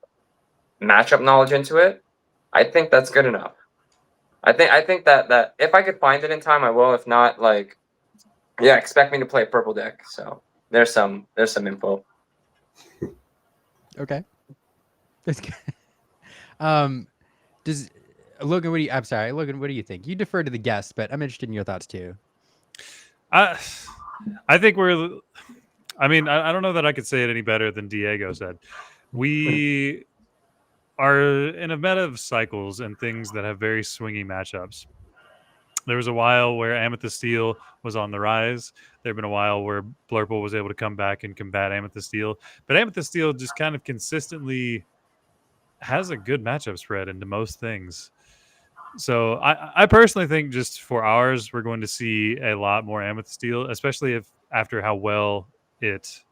matchup knowledge into it, I think that's good enough. I think that if I could find it in time, I will. If not, like, yeah, expect me to play purple deck. So there's some info. Okay. That's good. Does Logan? I'm sorry, Logan. What do you think? You defer to the guest, but I'm interested in your thoughts too. I think I mean, I don't know that I could say it any better than Diego said. We are in a meta of cycles and things that have very swingy matchups. There was a while where Amethyst Steel was on the rise. There had been a while where Blurple was able to come back and combat Amethyst Steel. But Amethyst Steel just kind of consistently has a good matchup spread into most things. So I personally think just for ours, we're going to see a lot more Amethyst Steel, especially if after how well it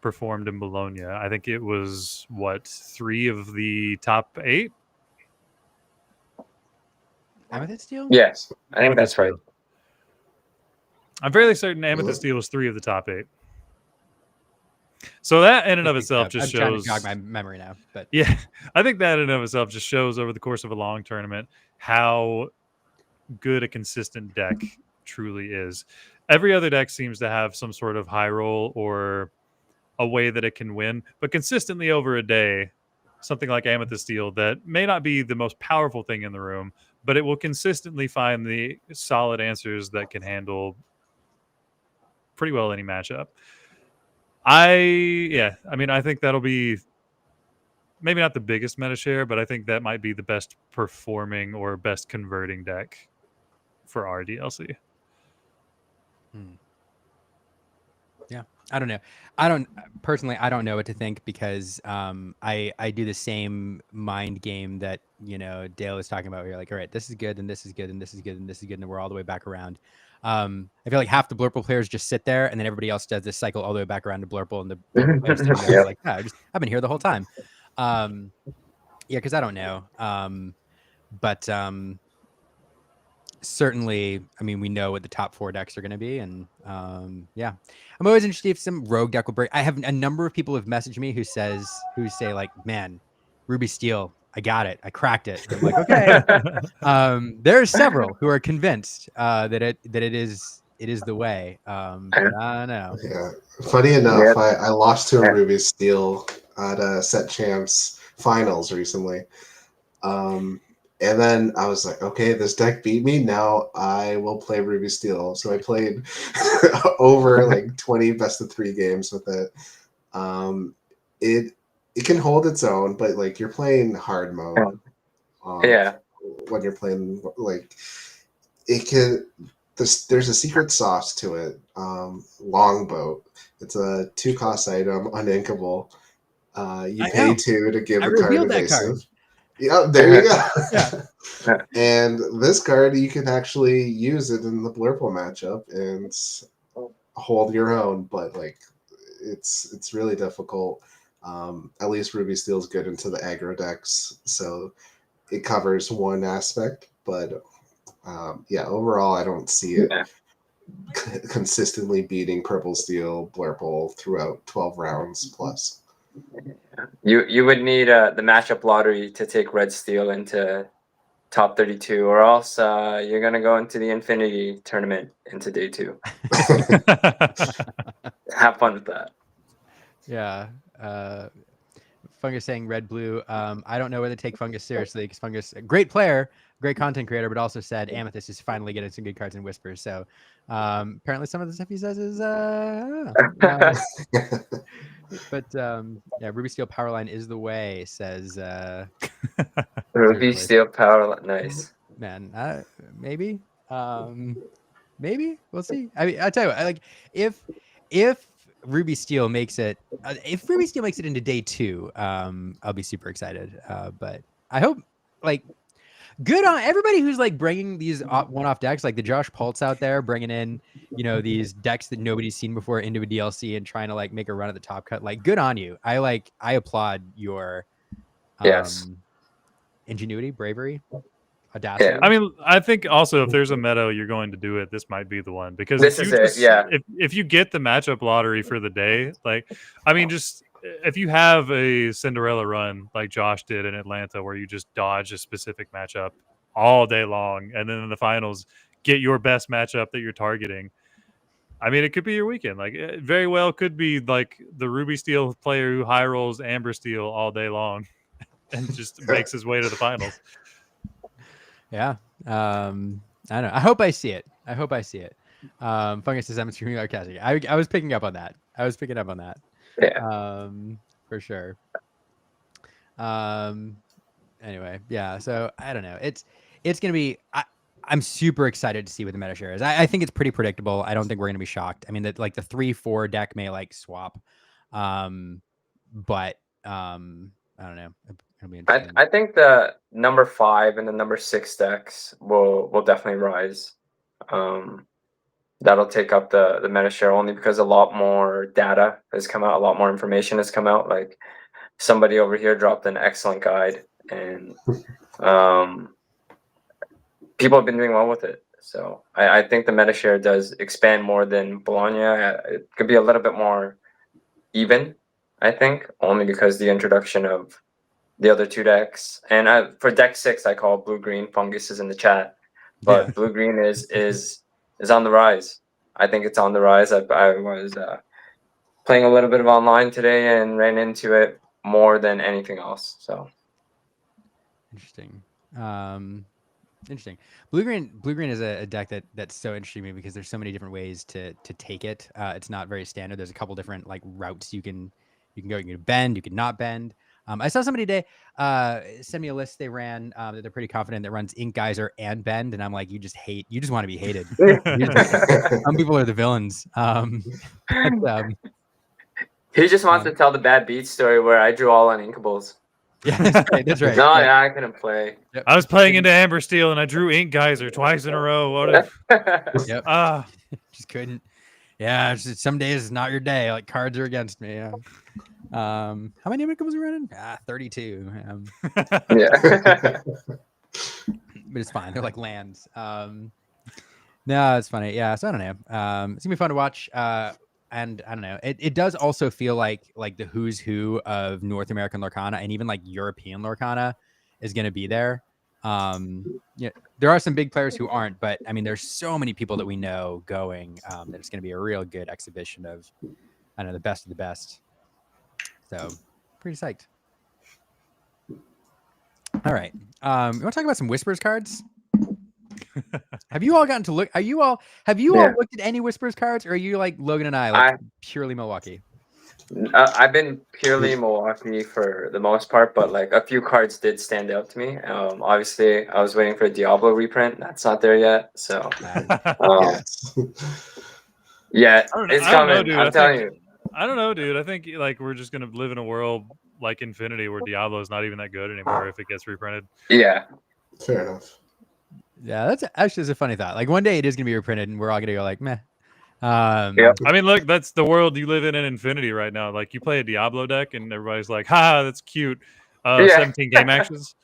performed in Bologna. I think it was, 3 of the top 8? Amethyst Steel? Yes, I think Amethyst that's right. Steel. I'm fairly certain Amethyst Steel was 3 of the top 8. So that in and of itself just I'm shows. trying to jog my memory now, but yeah, I think that in and of itself just shows over the course of a long tournament how good a consistent deck truly is. Every other deck seems to have some sort of high roll or a way that it can win, but consistently over a day, something like Amethyst Steel that may not be the most powerful thing in the room, but it will consistently find the solid answers that can handle pretty well any matchup. I mean, I think that'll be maybe not the biggest meta share, but I think that might be the best performing or best converting deck for our DLC. Yeah, I don't know. I don't personally. I don't know what to think because I do the same mind game that Dale is talking about. Where you're like, all right, this is good, and this is good, and this is good, and this is good, and we're all the way back around. I feel like half the Blurple players just sit there, and then everybody else does this cycle all the way back around to Blurple, and the Blurple players sitting there are Yep. like, yeah, I've been here the whole time. Yeah, because I don't know. But certainly, I mean, we know what the top 4 decks are going to be, and yeah, I'm always interested if some rogue deck will break. I have a number of people have messaged me who say like, man, Ruby Steel, I got it, I cracked it. And I'm like, okay. There are several who are convinced that it is the way, but I don't know. Yeah. Funny enough, Yep. I lost to a Ruby Steel at a Set Champs finals recently. And then I was like, okay, this deck beat me. Now I will play Ruby Steel. So I played over like 20 best of 3 games with it. It can hold its own, but like you're playing hard mode. Yeah. When you're playing like it can. There's a secret sauce to it. Longboat. It's a 2-cost item, uninkable. You I pay know. 2 to give I a card revealed that evasive. card. Yeah, there you go. Yeah. And this card, you can actually use it in the Blurple matchup and hold your own, but like it's really difficult. At least Ruby Steel's good into the aggro decks, so it covers one aspect. But yeah, overall, I don't see it Yeah. consistently beating Purple Steel, Blurple throughout 12 rounds plus. You would need the matchup lottery to take Red Steel into top 32, or else you're gonna go into the Infinity tournament into day 2. Have fun with that. Yeah. Fungus saying red blue. I don't know whether to take Fungus seriously because Fungus, a great player, great content creator, but also said Amethyst is finally getting some good cards in Whispers. So apparently some of the stuff he says is but yeah, Ruby Steel Powerline is the way, says Ruby Steel Power, nice. man. Maybe maybe we'll see. I mean, I tell you what, like if Ruby Steel makes it, into day 2, I'll be super excited. But I hope like good on everybody who's like bringing these one-off decks, like the Josh Pultz out there bringing in, these decks that nobody's seen before into a DLC and trying to like make a run at the top cut. Like, good on you. I applaud your Yes. ingenuity, bravery, audacity. Yeah. I mean, I think also if there's a meta you're going to do it, this might be the one, because This is it. Yeah. if you get the matchup lottery for the day, like, I mean, just if you have a Cinderella run like Josh did in Atlanta, where you just dodge a specific matchup all day long, and then in the finals get your best matchup that you're targeting. I mean, it could be your weekend. Like, it very well could be like the Ruby Steel player who high rolls Amber Steel all day long and just makes his way to the finals. Yeah. I don't know. I hope I see it. Fungus says I'm streaming Arcasic. I was picking up on that. Yeah. For sure. Anyway, yeah. So I don't know. It's gonna be. I'm super excited to see what the meta share is. I think it's pretty predictable. I don't think we're gonna be shocked. I mean, that like the 3-4 deck may like swap, but I don't know. It'll be interesting. I think the number 5 and the number 6 decks will definitely rise. That'll take up the meta share only because a lot more data has come out, a lot more information has come out. Like, somebody over here dropped an excellent guide, and people have been doing well with it. So I think the meta share does expand more than Bologna. It could be a little bit more even, I think, only because the introduction of the other 2 decks. And for deck 6, I call blue green. Fungus is in the chat, but Yeah. blue green is on the rise. I think it's on the rise. I was playing a little bit of online today and ran into it more than anything else. So Interesting. Interesting. Blue green is a deck that's so interesting to me because there's so many different ways to take it. It's not very standard. There's a couple different like routes you can go. You can bend, you can not bend. I saw somebody today send me a list they ran that they're pretty confident that runs Ink Geyser and Bend, and I'm like, you just want to be hated. Some people are the villains. But, He just wants to tell the bad beat story where I drew all on Inkables. yeah, that's right. That's right. No, Yep. yeah, I couldn't play. Yep. I was playing into Amber Steel and I drew Ink Geyser twice in a row. What if? Yep. Just couldn't. Yeah, some days it's not your day. Like cards are against me. Yeah. How many Inkables are running? 32. Yeah. But it's fine. They're like lands. No, it's funny. Yeah, so I don't know. It's gonna be fun to watch. And I don't know. It does also feel like the who's who of North American Lorcana and even like European Lorcana is gonna be there. Yeah, there are some big players who aren't, but I mean, there's so many people that we know going that it's gonna be a real good exhibition of, I don't know, the best of the best. So pretty psyched. All right. You want to talk about some Whispers cards? Have you all gotten to look? Have you all looked at any Whispers cards, or are you like Logan and I, like purely Milwaukee? I've been purely Milwaukee for the most part, but like a few cards did stand out to me. Obviously, I was waiting for a Diablo reprint. That's not there yet, so Yes. yeah, I don't know- it's I don't know, coming. dude. I'm telling you. I don't know, dude. I think like we're just gonna live in a world like Infinity where Diablo is not even that good anymore if it gets reprinted. Yeah. Fair enough. Yeah, that's actually a funny thought. Like one day it is gonna be reprinted, and we're all gonna go like, meh. Yep. I mean, look, that's the world you live in Infinity right now. Like you play a Diablo deck, and everybody's like, "Ha, that's cute." 17 game actions.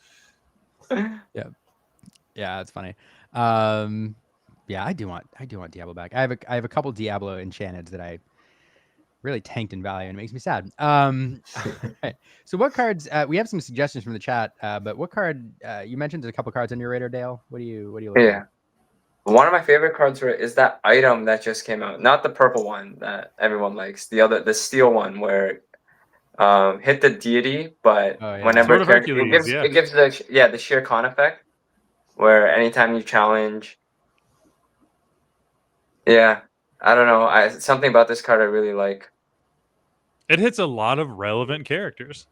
Yeah, it's funny. Yeah, I do want Diablo back. I have a couple Diablo enchanteds that I really tanked in value, and it makes me sad. Right. So what cards? We have some suggestions from the chat, but what card? You mentioned a couple cards on your radar, Dale. What do you look at? One of my favorite cards is that item that just came out, not the purple one that everyone likes. The steel one where hit the deity, but whenever Sword of Hercules, it gives the sheer con effect, where anytime you challenge. Yeah, I don't know. Something about this card I really like. It hits a lot of relevant characters.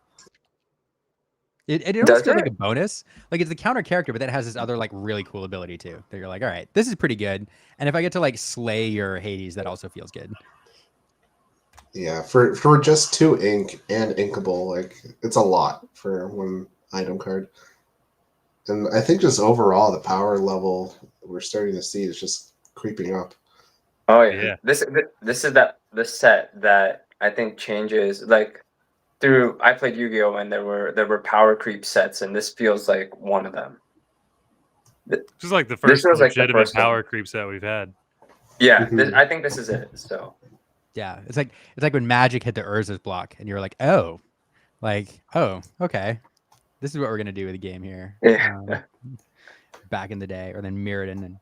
It almost feels like a bonus. Like it's a counter character, but then it has this other like really cool ability too. That you're like, all right, this is pretty good. And if I get to like slay your Hades, that also feels good. Yeah, for just 2 ink and inkable, like it's a lot for one item card. And I think just overall the power level we're starting to see is just creeping up. Oh yeah. This is the set that I think changes like I played Yu-Gi-Oh! And there were power creep sets, and this feels like one of them. This is like the first legitimate power creep set we've had. Yeah, I think this is it. So yeah, it's like when Magic hit the Urza's block, and you're like, oh, okay, this is what we're gonna do with the game here. Yeah. Back in the day, or then Mirrodin,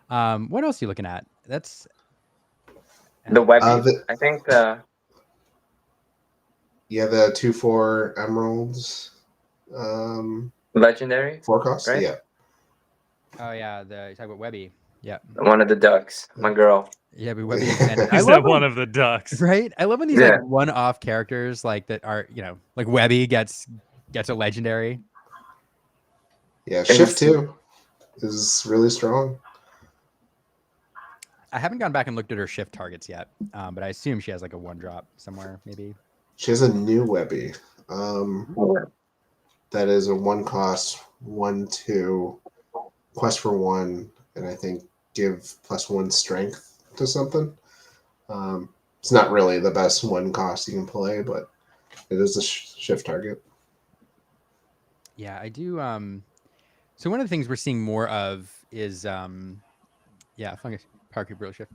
and what else are you looking at? That's the Webby. I think the. Yeah, the 2/4 emeralds. Legendary. 4 cost, right? Yeah. Oh yeah, you talk about Webby. Yeah. One of the ducks, my girl. Yeah, but Webby. I love one of the ducks, right? I love when these like one-off characters like that are like Webby gets a legendary. Yeah, Shift 2 is really strong. I haven't gone back and looked at her shift targets yet, but I assume she has like a 1-drop somewhere, maybe. She has a new Webby. That is a 1 cost, 1/2, quest for 1, and I think give +1 strength to something. It's not really the best 1 cost you can play, but it is a shift target. Yeah, I do. So one of the things we're seeing more of is fungus power creep real shift.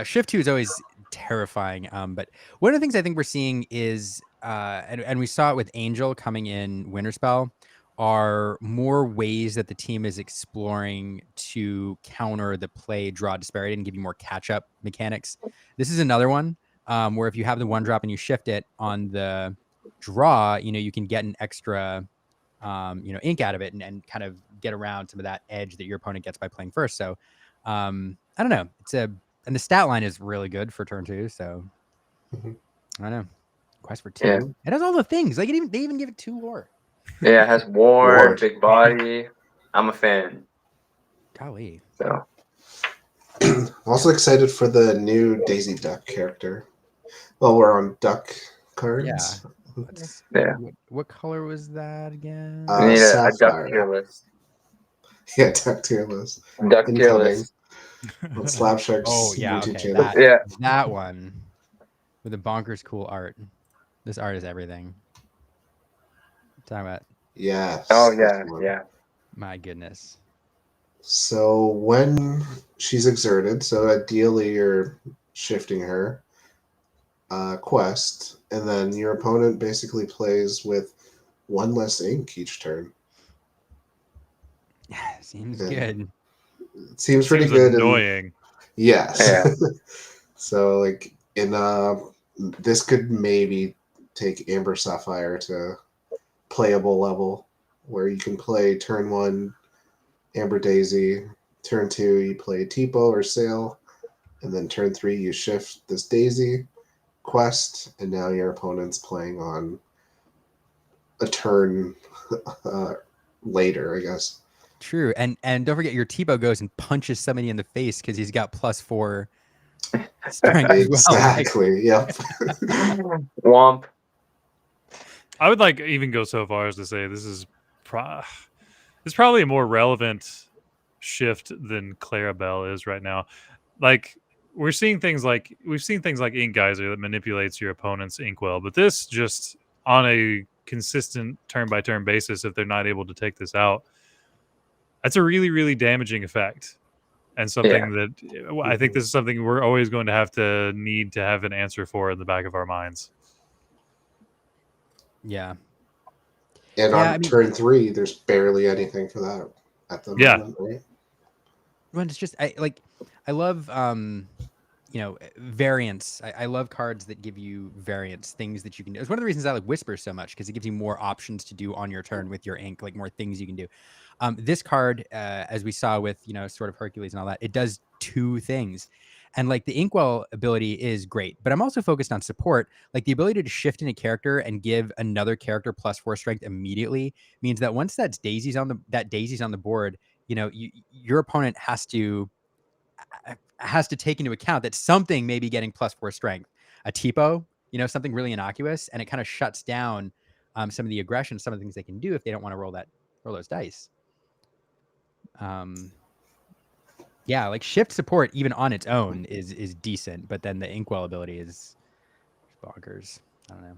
Shift 2 is always terrifying. But one of the things I think we're seeing is and we saw it with Angel coming in Winterspell, are more ways that the team is exploring to counter the play draw disparity and give you more catch-up mechanics. This is another one where if you have the 1-drop and you shift it on the draw, you can get an extra ink out of it and kind of get around some of that edge that your opponent gets by playing first. So I don't know. And the stat line is really good for turn 2. So I don't know. Quest for 2. Yeah. It has all the things. Like they even give it 2 lore. Yeah, it has ward, Ward. big body. I'm a fan. Golly. So Also excited for the new Daisy Duck character. Well, we're on duck cards. Yeah. Let's, Yeah. what color was that again? we need a duck Sapphire. tier list. Yeah, duck tier list. Duck tier Incoming. list. On Slab Shark's Oh yeah, YouTube okay. channel. Yeah. That one with the bonkers cool art. This art is everything. Talking about Yes. Oh that's yeah, the one. yeah. my goodness. So when she's exerted, so ideally you're shifting her quest, and then your opponent basically plays with 1 less ink each turn. Yeah, seems Yeah. good. It seems pretty Seems good. annoying. Yes. Yeah. So like in this could maybe take Amber Sapphire to playable level, where you can play turn 1 Amber Daisy, turn 2 you play Tipo or Sail, and then turn 3 you shift this Daisy quest, and now your opponent's playing on a turn later, I guess. True. And don't forget your Tebow goes and punches somebody in the face because he's got +4 strength as well. Like, Exactly. Yep. Womp. I would like even go so far as to say this is probably a more relevant shift than Clarabelle is right now. Like we've seen things like Ink Geyser that manipulates your opponent's inkwell, but this just on a consistent turn by turn basis, if they're not able to take this out, that's a really, really damaging effect. And something that I think this is something we're always going to need to have an answer for in the back of our minds. yeah. And Yeah, on I mean- turn 3, there's barely anything for that at the Yeah. moment, right? Well, it's just I love variants. I love cards that give you variants, things that you can do. It's one of the reasons I like Whisper so much, because it gives you more options to do on your turn with your ink, like more things you can do. This card, as we saw with sort of Hercules and all that, it does 2 things. And like the Inkwell ability is great, but I'm also focused on support. Like the ability to shift in a character and give another character +4 strength immediately means that once that daisy's on the board, your opponent has to take into account that something may be getting +4 strength. A Tipo, something really innocuous, and it kind of shuts down some of the aggression, some of the things they can do if they don't want to roll those dice. Yeah, like shift support even on its own is decent, but then the Inkwell ability is bonkers. I don't know.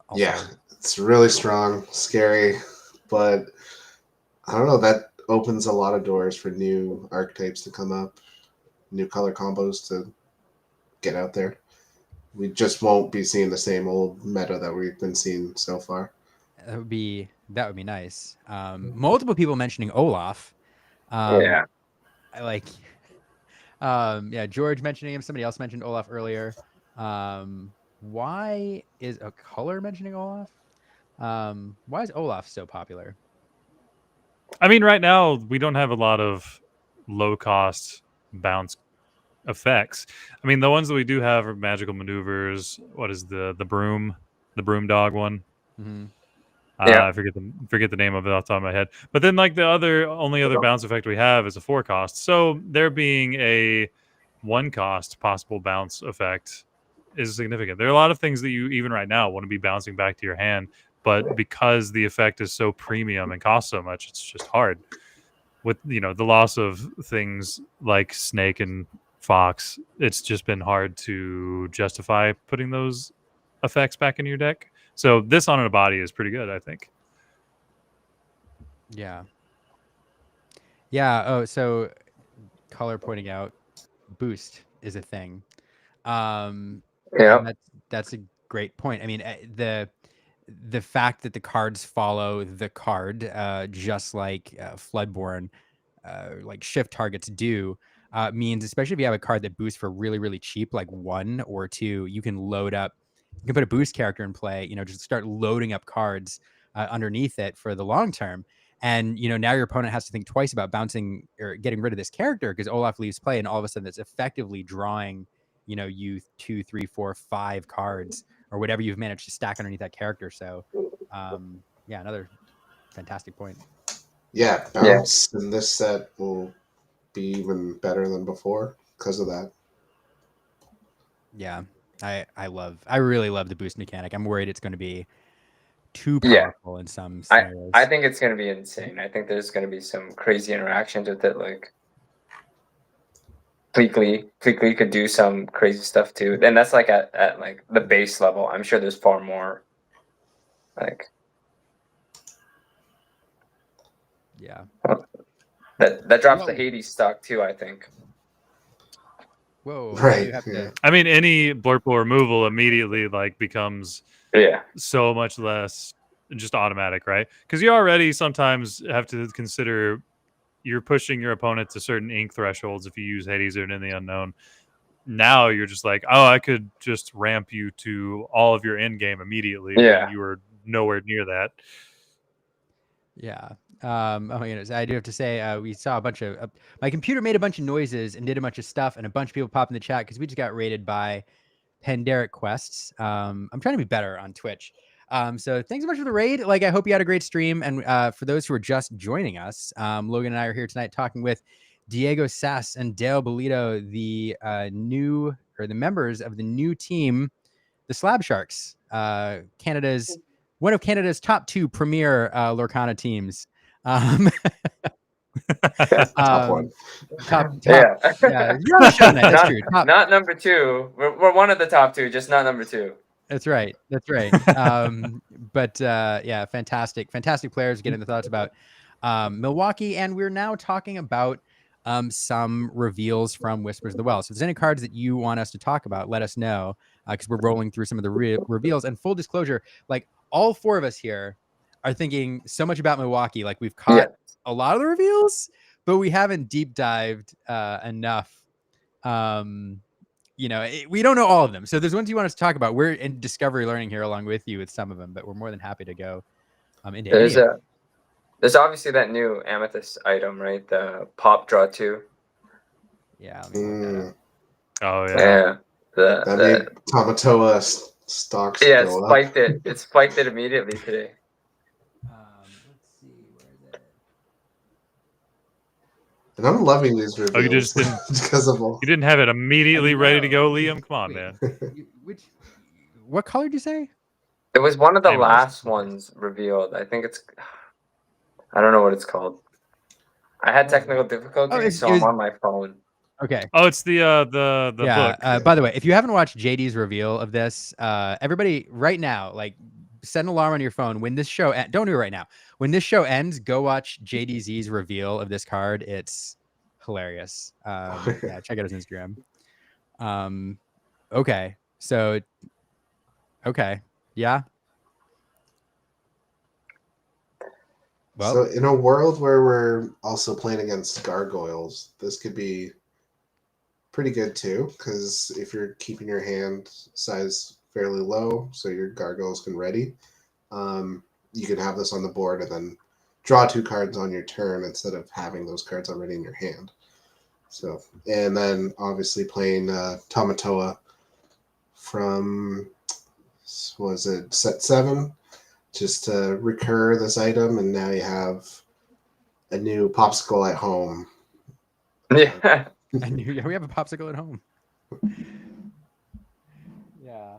Also, Yeah, it's really strong, scary, but I don't know, that opens a lot of doors for new archetypes to come up, new color combos to get out there. We just won't be seeing the same old meta that we've been seeing so far. that would be nice. Multiple people mentioning Olaf. Yeah. I like George mentioning him. Somebody else mentioned Olaf earlier. Why is a color mentioning Olaf? Why is Olaf so popular? I mean, right now we don't have a lot of low cost bounce effects. I mean, the ones that we do have are magical maneuvers. What is the broom dog one? Mm-hmm. I forget the name of it off the top of my head. But then like the only other bounce effect we have is a 4 cost. So there being a 1 cost possible bounce effect is significant. There are a lot of things that you even right now want to be bouncing back to your hand, but because the effect is so premium and costs so much, it's just hard. With the loss of things like Snake and Fox, it's just been hard to justify putting those effects back in your deck. So this on a body is pretty good, I think. Yeah. Yeah. Oh, so color pointing out boost is a thing. And that's a great point. I mean, the fact that the cards follow the card, just like Floodborn, like shift targets do, means especially if you have a card that boosts for really, really cheap, like 1 or 2, you can load up. You can put a boost character in play. Just start loading up cards underneath it for the long term. And now your opponent has to think twice about bouncing or getting rid of this character because Olaf leaves play, and all of a sudden it's effectively drawing you 2, 3, 4, 5 cards or whatever you've managed to stack underneath that character. So, yeah, another fantastic point. Yeah, bounce in this set will be even better than before because of that. Yeah, I really love the boost mechanic. I'm worried it's going to be too powerful in some scenarios. I think it's going to be insane. I think there's going to be some crazy interactions with it. Like Pleakley could do some crazy stuff too. And that's like at like the base level. I'm sure there's far more. Like yeah, that drops the Hades stock too, I think. Whoa! Right. You have to. I mean, any blurple removal immediately like becomes so much less just automatic, right? Because you already sometimes have to consider you're pushing your opponent to certain ink thresholds if you use Hades or in the unknown. Now you're just like, oh, I could just ramp you to all of your end game immediately when you were nowhere near that. Yeah. Oh my goodness. I do have to say, we saw a bunch of my computer made a bunch of noises and did a bunch of stuff, and a bunch of people popped in the chat because we just got raided by Panderic Quests. I'm trying to be better on Twitch. So thanks so much for the raid. Like, I hope you had a great stream. And for those who are just joining us, Logan and I are here tonight talking with Diego Sass and Dale Bolito, the members of the new team, the Slab Sharks, one of Canada's top 2 premier Lorcana teams. Top one. Top. Yeah, you're on the show tonight. That's true. Not number 2. We're one of the top 2, just not number 2. That's right. But yeah, fantastic players. Getting the thoughts about Milwaukee, and we're now talking about some reveals from Whispers of the Well. So if there's any cards that you want us to talk about, let us know, because we're rolling through some of the reveals. And full disclosure, like, all 4 of us here are thinking so much about Milwaukee. Like, we've caught a lot of the reveals, but we haven't deep dived enough. We don't know all of them. So there's ones you want us to talk about. We're in discovery learning here along with you with some of them, but we're more than happy to go into There's obviously that new Amethyst item, right? The Pop Draw 2. Yeah. Let me look that up. Oh, yeah. That made Tamatoa stocks it go spiked up. It spiked it immediately today. Let's see. Where is it? And I'm loving these reveals. Oh, you just didn't because of all. You didn't have it immediately ready to go, Liam? Come on, man. What color did you say? It was one of the last ones revealed. I think I don't know what it's called. I had technical difficulties, so I'm on my phone. Okay. Oh, it's the book. By the way, if you haven't watched JD's reveal of this, everybody right now, like, set an alarm on your phone when this show don't do it right now. When this show ends, go watch JDZ's reveal of this card. It's hilarious. Yeah, check out his Instagram. Okay. So yeah. Well, so in a world where we're also playing against gargoyles, this could be pretty good too, because if you're keeping your hand size fairly low so your gargoyles can ready, you can have this on the board and then draw 2 cards on your turn instead of having those cards already in your hand. So, and then obviously playing Tamatoa from, was it set 7, just to recur this item, and now you have a new popsicle at home. Yeah. We have a popsicle at home. Yeah.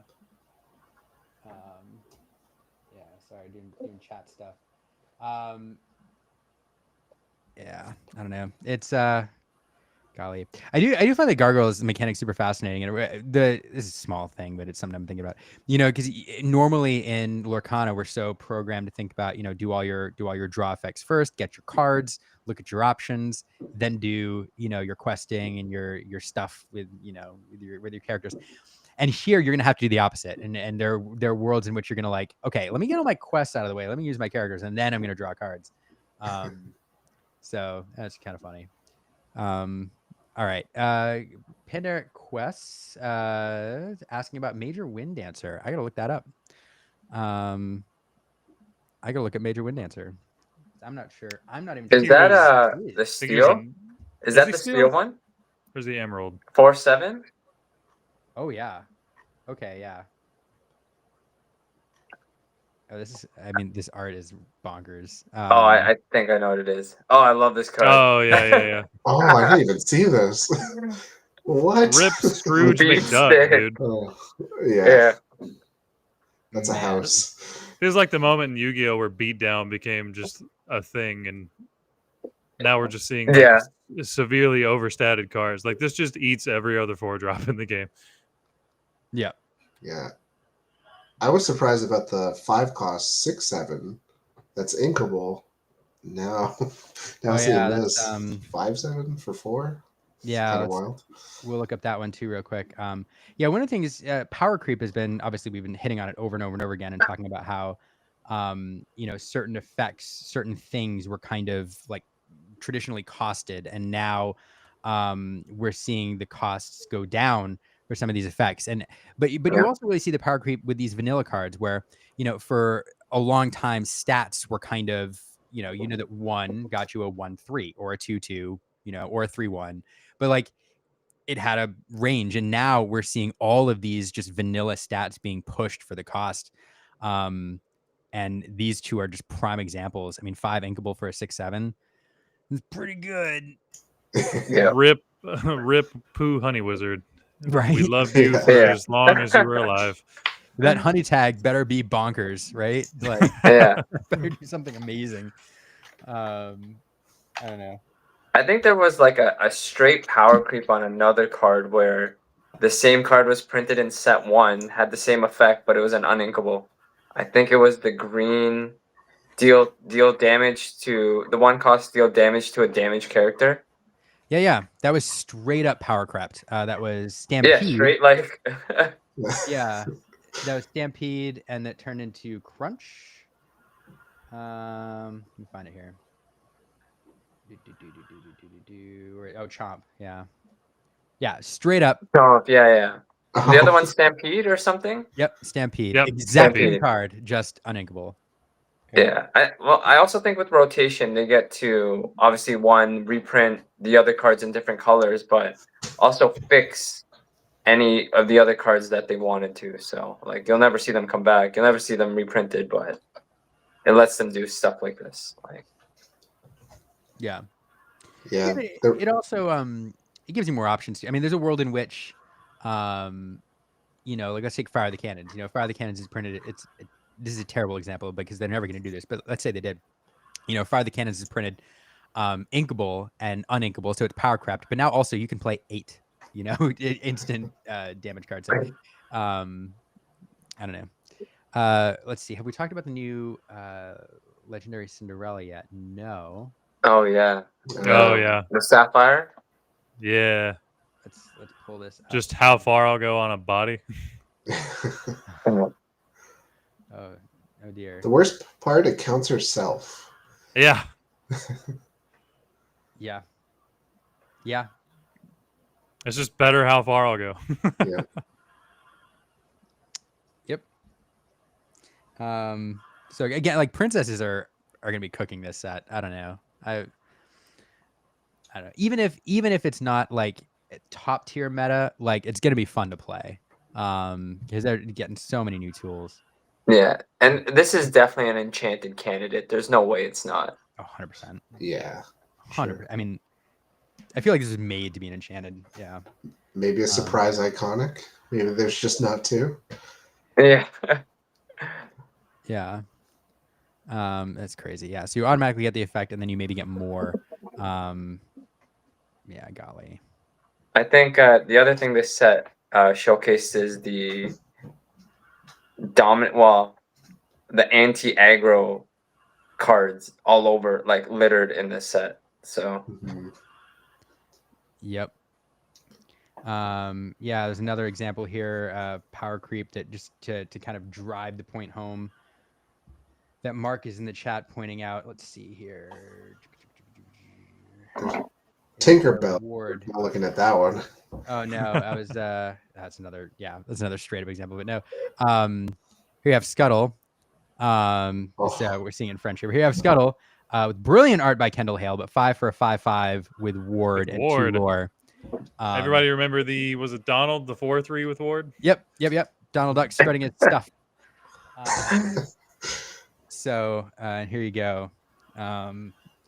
Sorry, doing chat stuff. Yeah, I don't know. It's golly, I do find the gargoyles mechanic super fascinating, and this is a small thing, but it's something I'm thinking about. Because normally in Lorcana we're so programmed to think about, do all your draw effects first, get your cards, look at your options, then do your questing and your stuff with your characters. And here you're gonna have to do the opposite, and there are worlds in which you're gonna like, okay, let me get all my quests out of the way, let me use my characters, and then I'm gonna draw cards. So that's kind of funny. All right. Panderic Quests asking about Major Wind Dancer. I gotta look that up. I gotta look at Major Wind Dancer. I'm not sure. I'm not even sure. Is that the steel? Is that the steel one? Where's the emerald? 4/7? Oh yeah. Okay, yeah. Oh, this is. I mean, this art is bonkers. Oh, I think I know what it is. Oh, I love this card. Oh yeah. Oh, I didn't even see this. What? Rip Scrooge Beat McDuck, stick. dude. Oh, yeah, Yeah. that's a Man. house. Feels like the moment in Yu-Gi-Oh where beatdown became just a thing, and now we're just seeing like Yeah. severely overstated cards. Like this just eats every other 4-drop in the game. Yeah. Yeah. I was surprised about the 5 cost 6/7. That's inkable. Now Oh, seeing yeah, this that's, 5/7 for 4. Yeah, Kind of wild. we'll look up that one too real quick. Yeah, one of the things power creep has been, obviously we've been hitting on it over and over and over again and talking about how certain effects, certain things were kind of like traditionally costed, and now we're seeing the costs go down for some of these effects. But Yeah. you also really see the power creep with these vanilla cards where, for a long time stats were kind of, that 1 got you a 1/3 or a 2/2, or a 3/1. But like it had a range, and now we're seeing all of these just vanilla stats being pushed for the cost. And these two are just prime examples. I mean, 5 inkable for a 6/7 is pretty good, Yeah. Rip Pooh Honey Wizard. right? We loved you Yeah. for Yeah. as long as you were alive. That honey tag better be bonkers, right? Like, Yeah. better do something amazing. I don't know. I think there was like a straight power creep on another card where the same card was printed in set 1, had the same effect, but it was an uninkable. I think it was the green deal damage to the 1 cost, deal damage to a damaged character. Yeah, that was straight up power crept. That was Stampede. Yeah, straight like Yeah, that was Stampede, and that turned into Crunch. Let me find it here. Oh, Chomp. Yeah, straight up. Oh, yeah. Oh, The other one, Stampede or something. Yep, Stampede. Yep, Exact same Stampede. card, just uninkable. Yeah. I also think with rotation they get to obviously one reprint the other cards in different colors, but also fix any of the other cards that they wanted to. So like you'll never see them come back. You'll never see them reprinted, but it lets them do stuff like this. Like Yeah. yeah. But it also it gives you more options. I mean, there's a world in which like let's take Fire the Cannons. Fire the Cannons is printed. This is a terrible example because they're never going to do this, but let's say they did. Fire the Cannons is printed inkable and uninkable, so it's power crept. But now also you can play 8, instant damage cards. So, I don't know. Let's see. Have we talked about the new Legendary Cinderella yet? No. oh yeah. Oh yeah. The Sapphire. Yeah. Let's pull this up. Just how far I'll go on a body. Oh dear. The worst part, it counts herself. Yeah. Yeah. It's just better how far I'll go. Yeah. Yep. So again, like princesses are gonna be cooking this set. I don't know. I don't know. Even if it's not like top tier meta, like it's gonna be fun to play. Because they're getting so many new tools. Yeah, and this is definitely an enchanted candidate. There's no way it's not. 100%. Yeah. 100%. I mean, I feel like this is made to be an enchanted. Yeah. Maybe a surprise iconic. Maybe there's just not 2. Yeah. Yeah. That's crazy. Yeah. So you automatically get the effect, and then you maybe get more. Yeah, golly. I think the other thing this set showcased is the the anti-aggro cards all over, like littered in this set. So Mhm. Yep. Yeah, there's another example here, power creep that just to kind of drive the point home that Mark is in the chat pointing out. Let's see here. Tinkerbell. Ward. Not looking at that one. Oh no, that was that's another straight up example. But no. Here you have Scuttle. We're seeing in French here. Here you have Scuttle with brilliant art by Kendall Hale, but 5 for a 5/5 with Ward and 2 lore. Everybody remember was it Donald, the 4/3 with Ward? Yep. Donald Duck strutting his stuff. So here you go.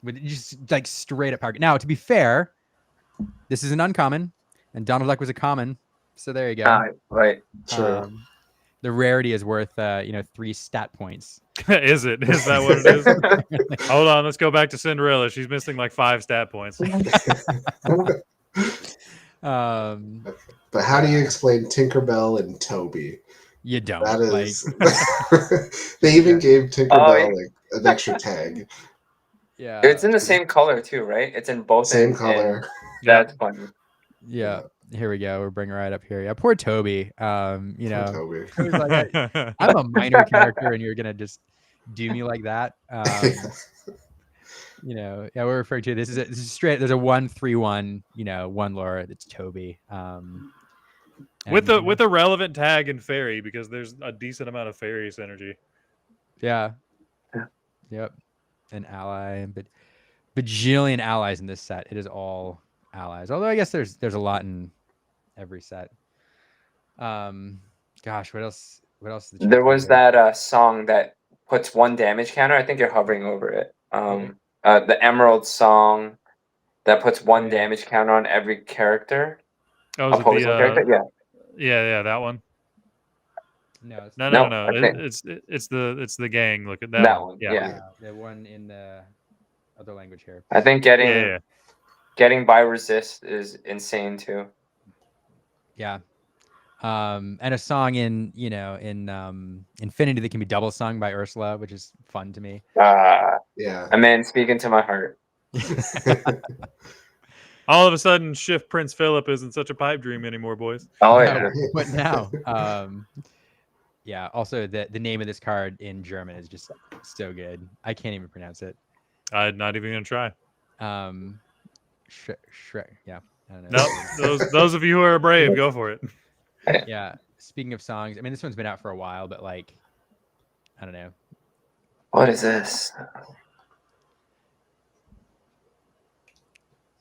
With just like straight up power. Now, to be fair, this is an uncommon, and Donald Duck was a common. So there you go. Right. True. The rarity is worth 3 stat points. Is it? Is that what it is? Hold on, let's go back to Cinderella. She's missing like 5 stat points. But how do you explain Tinkerbell and Toby? You don't. That is. They even gave Tinkerbell like an extra tag. Yeah. It's in the same color too, right? It's in both. Same color. That's funny. Yeah. Here we go. We're bringing right up here. Yeah, poor Toby. Toby. Toby's like, I'm a minor character, and you're gonna just do me like that. Yeah, we're referring to this is straight. There's a 1/3/1. One lore that's Toby. With a relevant tag in fairy, because there's a decent amount of fairy synergy. Yeah. Yep. An ally, but bajillion allies in this set. It is all allies. Although I guess there's a lot in every set. Gosh, what else? What else? There was that song that puts 1 damage counter. I think you're hovering over it. The Emerald song that puts 1 damage counter on every character. Oh, is Opposing character? Yeah, that one. No. It's the gang. Look at that one. Yeah. The one in the other language here. I think getting by resist is insane too. Yeah. And a song in Infinity that can be double sung by Ursula, which is fun to me. Yeah. A man speaking to my heart. All of a sudden, Shift Prince Philip isn't such a pipe dream anymore, boys. Oh yeah. But now, yeah. Also, the name of this card in German is just so good. I can't even pronounce it. I'm not even gonna try. Yeah. I don't know. No, those of you who are brave, go for it. Yeah. Speaking of songs, I mean, this one's been out for a while, but like, I don't know. What is this?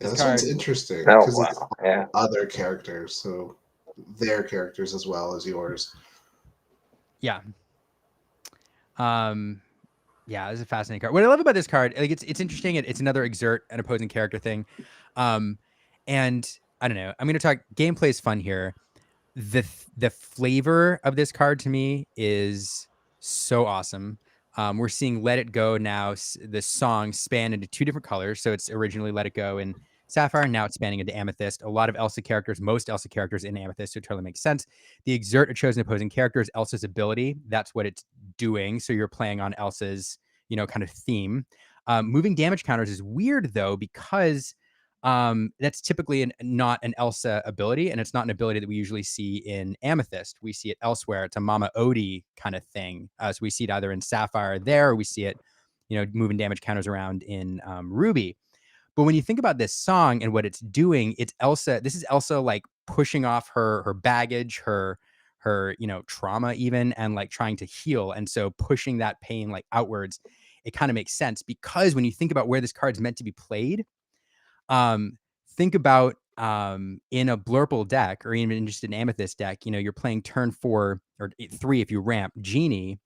Yeah, this one's interesting Oh because it's wow! Yeah. other characters, so their characters as well as yours. Yeah. Yeah, this is a fascinating card. What I love about this card, like it's interesting. It's another exert an opposing character thing. And I don't know. I'm going to talk gameplay is fun here. The flavor of this card to me is so awesome. We're seeing Let It Go now. The song span into 2 different colors. So it's originally Let It Go in Sapphire, and now it's spanning into Amethyst. A lot of Elsa characters, most Elsa characters in Amethyst, so it totally makes sense. The exert a chosen opposing character is Elsa's ability. That's what it's doing. So you're playing on Elsa's, kind of theme. Moving damage counters is weird though, because that's typically not an Elsa ability, and it's not an ability that we usually see in Amethyst. We see it elsewhere. It's a Mama Odie kind of thing. So we see it either in Sapphire there, or we see it, moving damage counters around in Ruby. But when you think about this song and what it's doing, it's Elsa. This is Elsa like pushing off her baggage, her trauma even, and like trying to heal. And so pushing that pain like outwards, it kind of makes sense, because when you think about where this card's meant to be played, think about in a Blurple deck, or even just an Amethyst deck, you're playing turn 4 or 3 if you ramp Genie,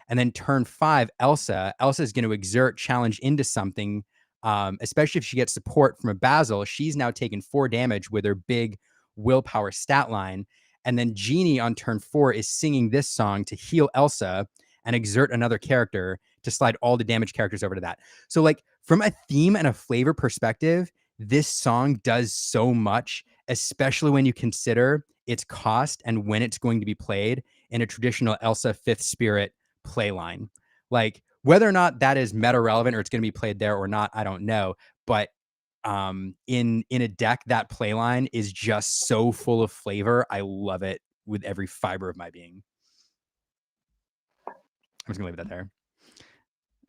and then turn 5 Elsa. Elsa is going to exert challenge into something, especially if she gets support from a Basil. She's now taking 4 damage with her big willpower stat line, and then Genie on turn 4 is singing this song to heal Elsa and exert another character to slide all the damage characters over to that. So like from a theme and a flavor perspective, this song does so much, especially when you consider its cost and when it's going to be played in a traditional Elsa 5th Spirit play line. Like whether or not that is meta relevant or it's going to be played there or not, I don't know. But in a deck, that play line is just so full of flavor. I love it with every fiber of my being. I'm just gonna leave it there.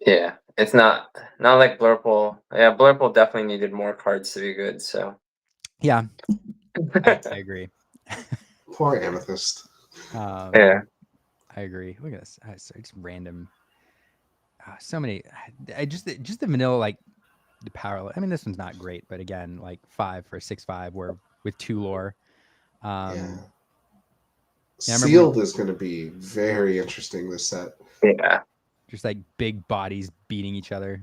Yeah, it's not like Blurple. Yeah, Blurple definitely needed more cards to be good. So yeah, I agree. Poor Amethyst. Yeah, I agree. Look at this. It's random. So many. Just the vanilla, like the power. I mean, this one's not great, but again, like 5 for 6/5, where with 2 lore. Yeah. Sealed is going to be very interesting this set. yeah. just like big bodies beating each other.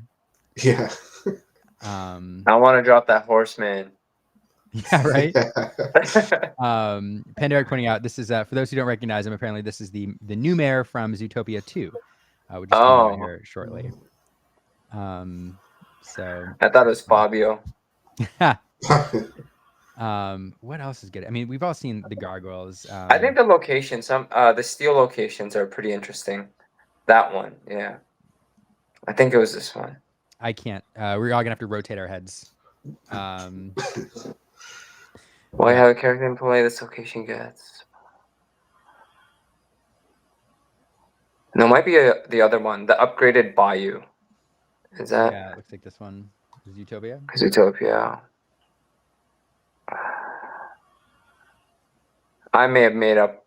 Yeah. I want to drop that horseman. Yeah, right. Pandaric pointing out this is for those who don't recognize him. Apparently, this is the new mayor from Zootopia 2, which is coming out here shortly. So I thought it was Fabio. What else is good? I mean, we've all seen the gargoyles. I think the locations, the steel locations are pretty interesting. That one, yeah. I think it was this one. I can't. We're all gonna have to rotate our heads. Why have a character in play this location gets? No, it might be the other one, the upgraded Bayou. Is that? Yeah, it looks like this one. Is Utopia? Zootopia. I may have made up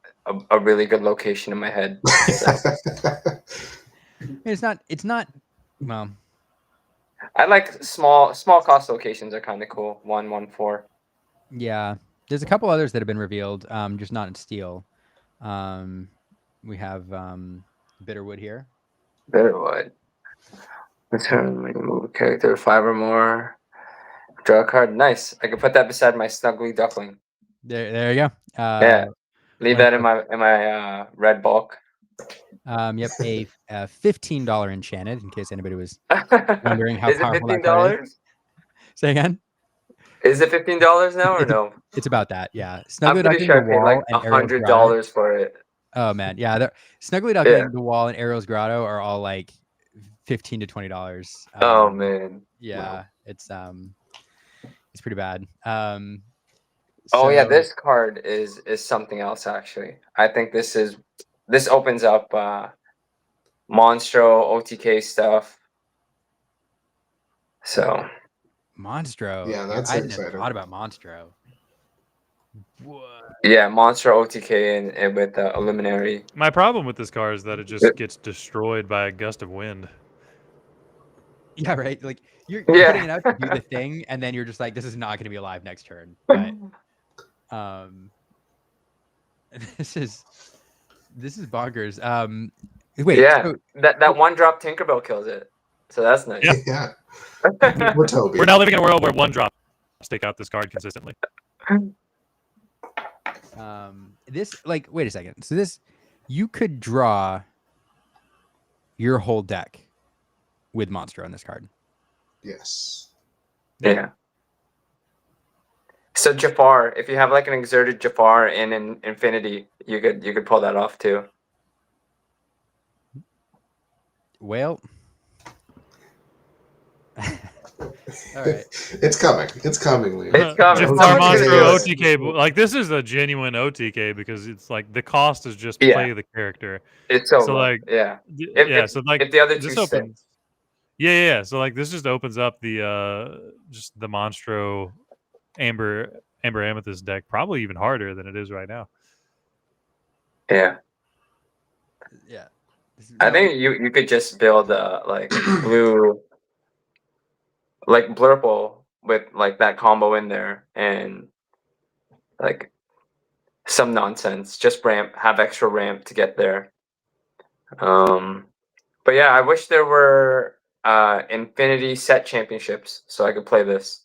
a really good location in my head. So. It's not. Well, I like small cost locations are kind of cool. 114. yeah. There's a couple others that have been revealed, just not in steel. We have Bitterwood here. Bitterwood. Let's move a character 5 or more. Draw a card. Nice. I can put that beside my Snuggly Duckling. There you go. Yeah. Leave that in my red bulk. Yep. A $15 enchanted, in case anybody was wondering how Is it powerful that card $15? is. Say again. Is it $15 now or no? It's about that. Yeah. I'm pretty sure I paid like $100 for it. Oh man, yeah. Snuggly Duckling, the Wall, and Ariel's Grotto are all like $15 to $20. Oh man. Yeah, wow. It's pretty bad. Oh yeah, this card is something else actually. I think this opens up Monstro OTK stuff. So Monstro. Yeah, that's I exciting. never thought about Monstro. What? Yeah, Monstro OTK and with Illuminary. My problem with this car is that it just gets destroyed by a gust of wind. Yeah, right. Like you're putting it out to do the thing, and then you're just like, this is not going to be alive next turn. But this is bonkers. Wait, yeah, so, that one drop Tinkerbell kills it, so that's nice. Yeah. We're Toby. We're now living in a world where one drop take out this card consistently. wait a second. So you could draw your whole deck with Monstro on this card. Yes. Yeah. So Jafar, if you have like an exerted Jafar in Infinity, you could pull that off too. Well, all right. It's coming, Liam. It's coming. Jafar Monstro OTK, like this is a genuine OTK because it's like the cost is just play the character. It's so like if the other two opens. Yeah. So like this just opens up the just the Monstro Amber Amethyst deck probably even harder than it is right now. Yeah. Yeah. I think you could just build like blue, like Blurple with like that combo in there and like some nonsense. Just have extra ramp to get there. But yeah, I wish there were Infinity set championships so I could play this.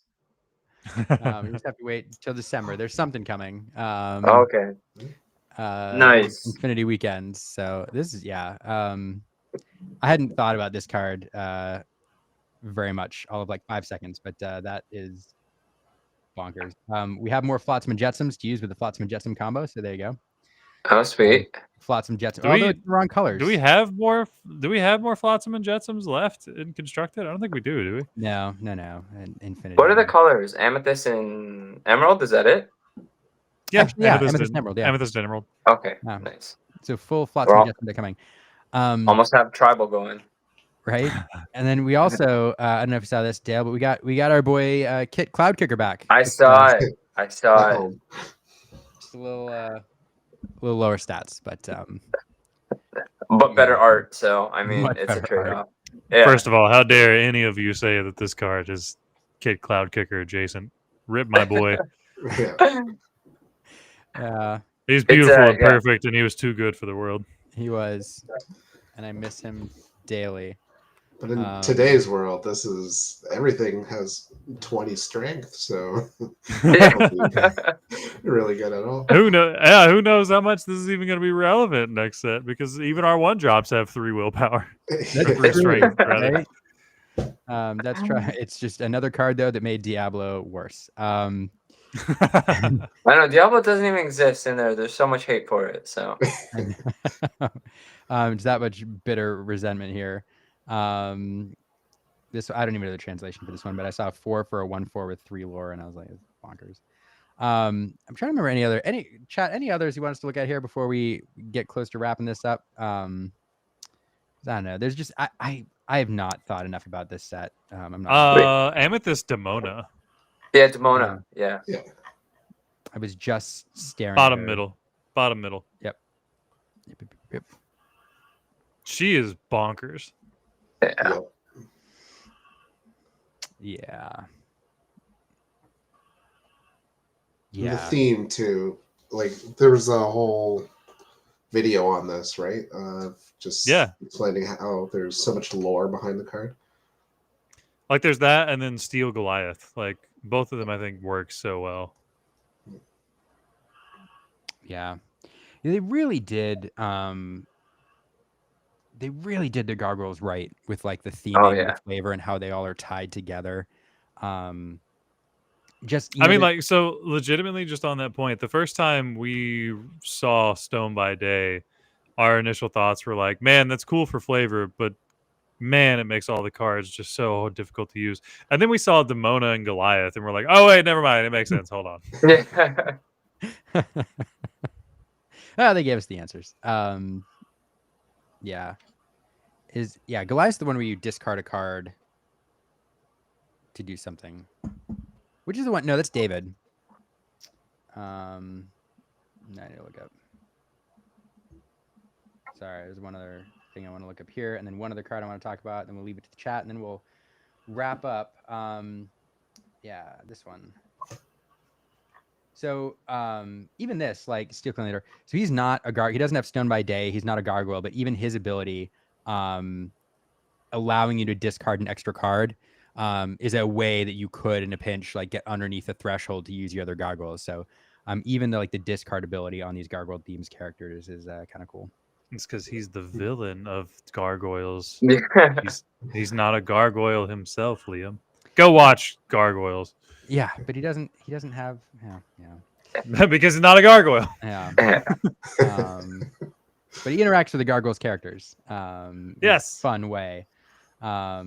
You just have to wait till December. There's something coming. Okay. Nice. Infinity weekends. So this is I hadn't thought about this card very much, all of like 5 seconds, but that is bonkers. We have more Flotsam and Jetsoms to use with the Flotsam and Jetsam combo, so there you go. Oh, sweet. Flotsam Jetsam. Although it's the wrong colors. Do we have more Flotsam and Jetsoms left in constructed? I don't think we do we? No. Infinity. What are the colors? Amethyst and Emerald? Is that it? Yeah, Amethyst and Emerald. Yeah. Amethyst and Emerald. Okay, nice. So full Flotsam and Jetsam are coming. Almost have tribal going. Right, and then we also I don't know if you saw this, Dale, but we got our boy Kit Cloud Kicker back. I saw it. Just a little lower stats, but better art. So I mean, it's a trade-off. Yeah. First of all, how dare any of you say that this card is Kit Cloud Kicker adjacent? Rip my boy. He's beautiful and perfect, and he was too good for the world. He was, and I miss him daily. But in today's world, this is everything has 20 strength, so really good at all. Who knows? Yeah, who knows how much this is even going to be relevant next set? Because even our one drops have 3 willpower. That's Or 3 true, strength, rather. right? That's It's just another card though that made Diablo worse. I know Diablo doesn't even exist in there. There's so much hate for it. So It's that much bitter resentment here. This I don't even know the translation for this one, but I saw 4 for a 1/4 with 3 lore, and I was like, it's bonkers. I'm trying to remember any others you want us to look at here before we get close to wrapping this up. I don't know. There's just I have not thought enough about this set. I'm not. Amethyst Demona. yeah, Demona. Yeah. I was just staring. Bottom at her. middle. Bottom middle. Yep. She is bonkers. Yeah. Yeah. The theme too, like there was a whole video on this, right? Just explaining how there's so much lore behind the card. Like there's that, and then Steel Goliath. Like both of them, I think work so well. Yeah, they really did. They really did the gargoyles right with like the theming, the flavor, and how they all are tied together. So legitimately, just on that point, the first time we saw Stone by Day, our initial thoughts were like, "Man, that's cool for flavor, but man, it makes all the cards just so difficult to use." And then we saw Demona and Goliath, and we're like, "Oh wait, never mind. It makes sense. Hold on." They gave us the answers. Goliath's the one where you discard a card to do something. Which is the one? No, that's David. I need to look up. Sorry, there's one other thing I want to look up here, and then one other card I want to talk about. Then we'll leave it to the chat, and then we'll wrap up. This one. So even this, like Steel Clan Leader, so he's not a he doesn't have Stone by Day. He's not a gargoyle, but even his ability, allowing you to discard an extra card, is a way that you could, in a pinch, like get underneath the threshold to use your other gargoyles. So even though like the discard ability on these gargoyle themes characters is kind of cool. It's because he's the villain of gargoyles. He's not a gargoyle himself, Liam. Go watch Gargoyles. Yeah, but he doesn't have because he's not a gargoyle. Yeah. But he interacts with the gargoyles characters. Yes. In a fun way. But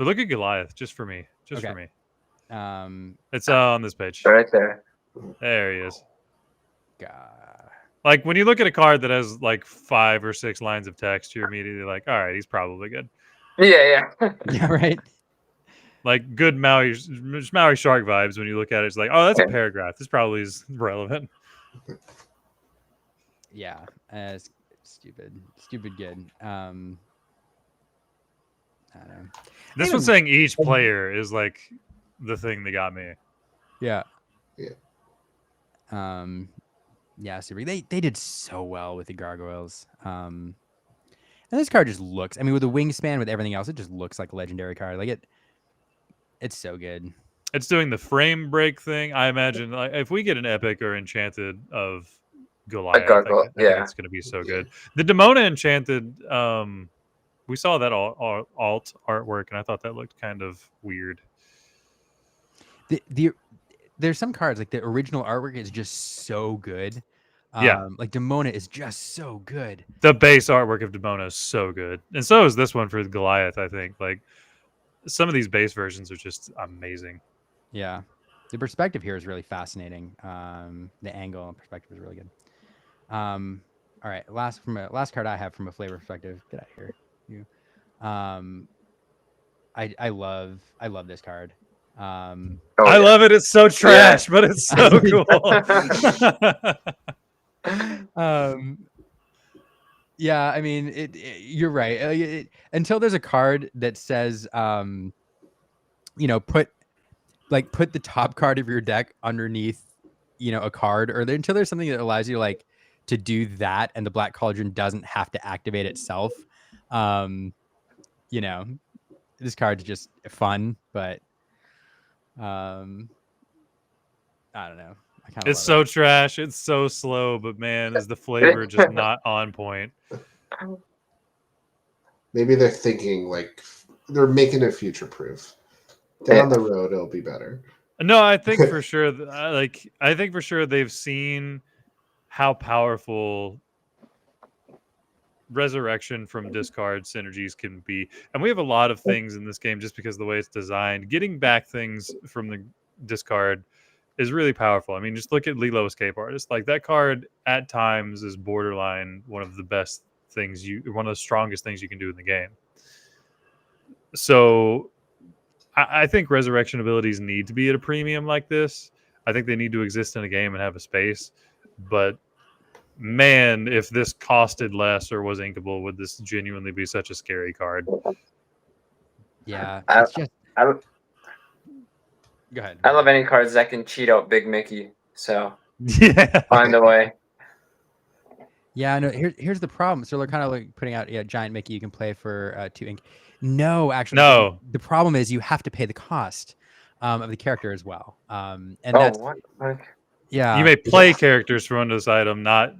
look at Goliath, just for me. For me. It's on this page. Right there. There he is. God. Like when you look at a card that has like 5 or 6 lines of text, you're immediately like, all right, he's probably good. Yeah. Yeah, right. Like good Maui Shark vibes when you look at it. It's like, oh, that's a paragraph. This probably is relevant. Yeah. Stupid good. I don't know. This one's saying each player is like the thing that got me. Yeah. Super. They did so well with the gargoyles. And this card just looks, I mean, with the wingspan, with everything else, it just looks like a legendary card. Like it's so good. It's doing the frame break thing. I imagine like, if we get an epic or enchanted of Goliath, I think it's going to be so good. The Demona enchanted, we saw that alt artwork, and I thought that looked kind of weird. There's some cards, like the original artwork is just so good. Like Demona is just so good. The base artwork of Demona is so good. And so is this one for Goliath, I think. Like some of these base versions are just amazing. Yeah. The perspective here is really fascinating. The angle and perspective is really good. All right. Last card I have from a flavor perspective. Get out of here. I love this card. I love it. It's so trash, but it's so cool. I mean, you're right. Until there's a card that says, put the top card of your deck underneath, a card, or until there's something that allows you to do that, and the Black Cauldron doesn't have to activate itself. this card's just fun, but I don't know. I kind of It's so trash. It's so slow, but man, is the flavor just not on point. Maybe they're thinking like they're making it future proof. Down the road, it'll be better. No, I think for sure. I think for sure they've seen how powerful resurrection from discard synergies can be, and we have a lot of things in this game just because of the way it's designed. Getting back things from the discard is really powerful. I mean, just look at Lilo Escape Artist. Like that card at times is borderline one of the best things one of the strongest things you can do in the game. So I think resurrection abilities need to be at a premium like this. I think they need to exist in a game and have a space. But man, if this costed less or was inkable, would this genuinely be such a scary card? Yeah, I, it's just. I, Go ahead. I love any cards that can cheat out Big Mickey. So Yeah, find a way. Yeah, no. Here's the problem. So they're kind of like putting out Giant Mickey you can play for 2 ink. No, actually, no. The problem is you have to pay the cost of the character as well. And Oh, that's what? yeah. You may play characters from this item, not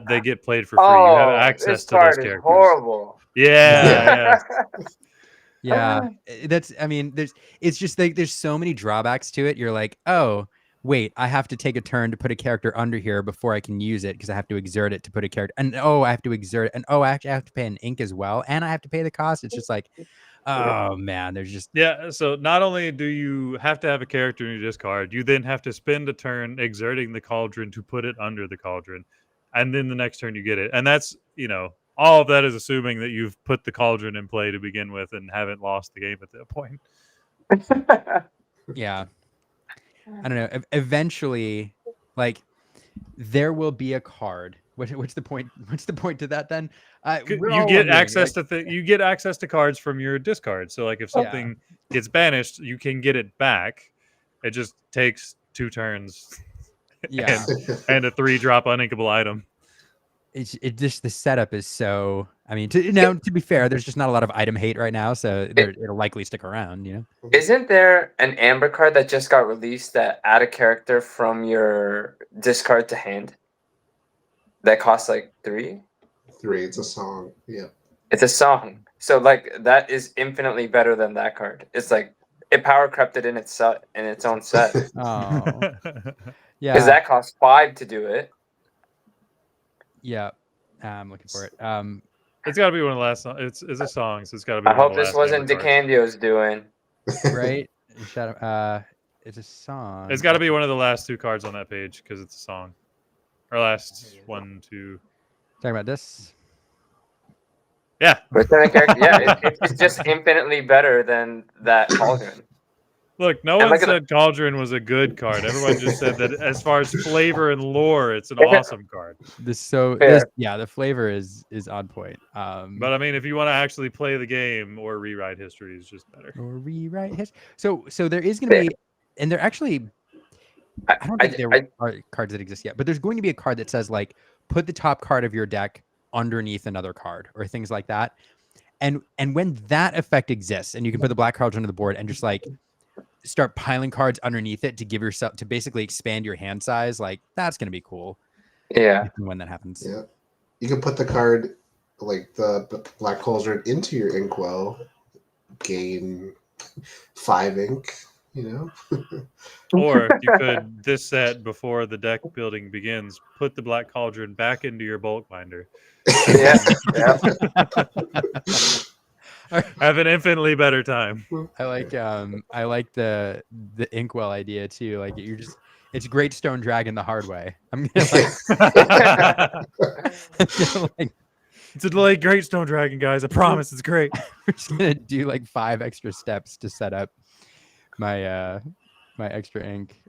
they get played for free. You have access this to those card is characters. horrible. Yeah. Yeah, that's. I mean, it's just like there's so many drawbacks to it. You're like, oh, wait, I have to take a turn to put a character under here before I can use it because I have to exert it to put a character. And I have to exert it, and I actually have to pay an ink as well, and I have to pay the cost. It's just like, oh man, there's just So not only do you have to have a character in your discard, you then have to spend a turn exerting the cauldron to put it under the cauldron, and then the next turn you get it, and that's all of that is assuming that you've put the cauldron in play to begin with and haven't lost the game at that point. yeah. I don't know. Eventually, like there will be a card. What's the point? What's the point to that then? You get access you get access to cards from your discard. So like if something gets banished, you can get it back. It just takes 2 turns. Yeah. and a 3-drop uninkable item. It just the setup is so. I mean, to be fair, there's just not a lot of item hate right now, so it'll likely stick around. Isn't there an Amber card that just got released that add a character from your discard to hand? That costs like 3? 3. It's a song. Yeah. It's a song. So like that is infinitely better than that card. It's like it power crept it in its own set. Oh. Yeah. Because that costs 5 to do it. Yeah. I'm looking for it. It's got to be one of the last songs. It's a song, so it's got to be. I hope this wasn't DeCandio's doing. Right? It's a song. It's got to be one of the last 2 cards on that page because it's a song. Or last 1, 2. Talking about this? Yeah. It's just infinitely better than that cauldron. Look, no one said Cauldron was a good card. Everyone just said that as far as flavor and lore, it's an awesome card. The flavor is on point. But I mean, if you want to actually play the game or rewrite history, is just better. Or rewrite history. So there is going to be, and there actually, I don't think there are cards that exist yet, but there's going to be a card that says like, put the top card of your deck underneath another card or things like that. And when that effect exists, and you can put the black cards onto the board and just like start piling cards underneath it to give yourself to basically expand your hand size, like that's gonna be cool. Yeah. When that happens. Yeah. You can put the card like the black cauldron into your inkwell, gain 5 ink, Or you could this set before the deck building begins, put the black cauldron back into your bulk binder. Yeah. Have an infinitely better time. I like the inkwell idea too. Like it's Great Stone Dragon the hard way. I'm gonna it's a delayed Great Stone Dragon, guys. I promise it's great. We're just gonna do like 5 extra steps to set up my my extra ink.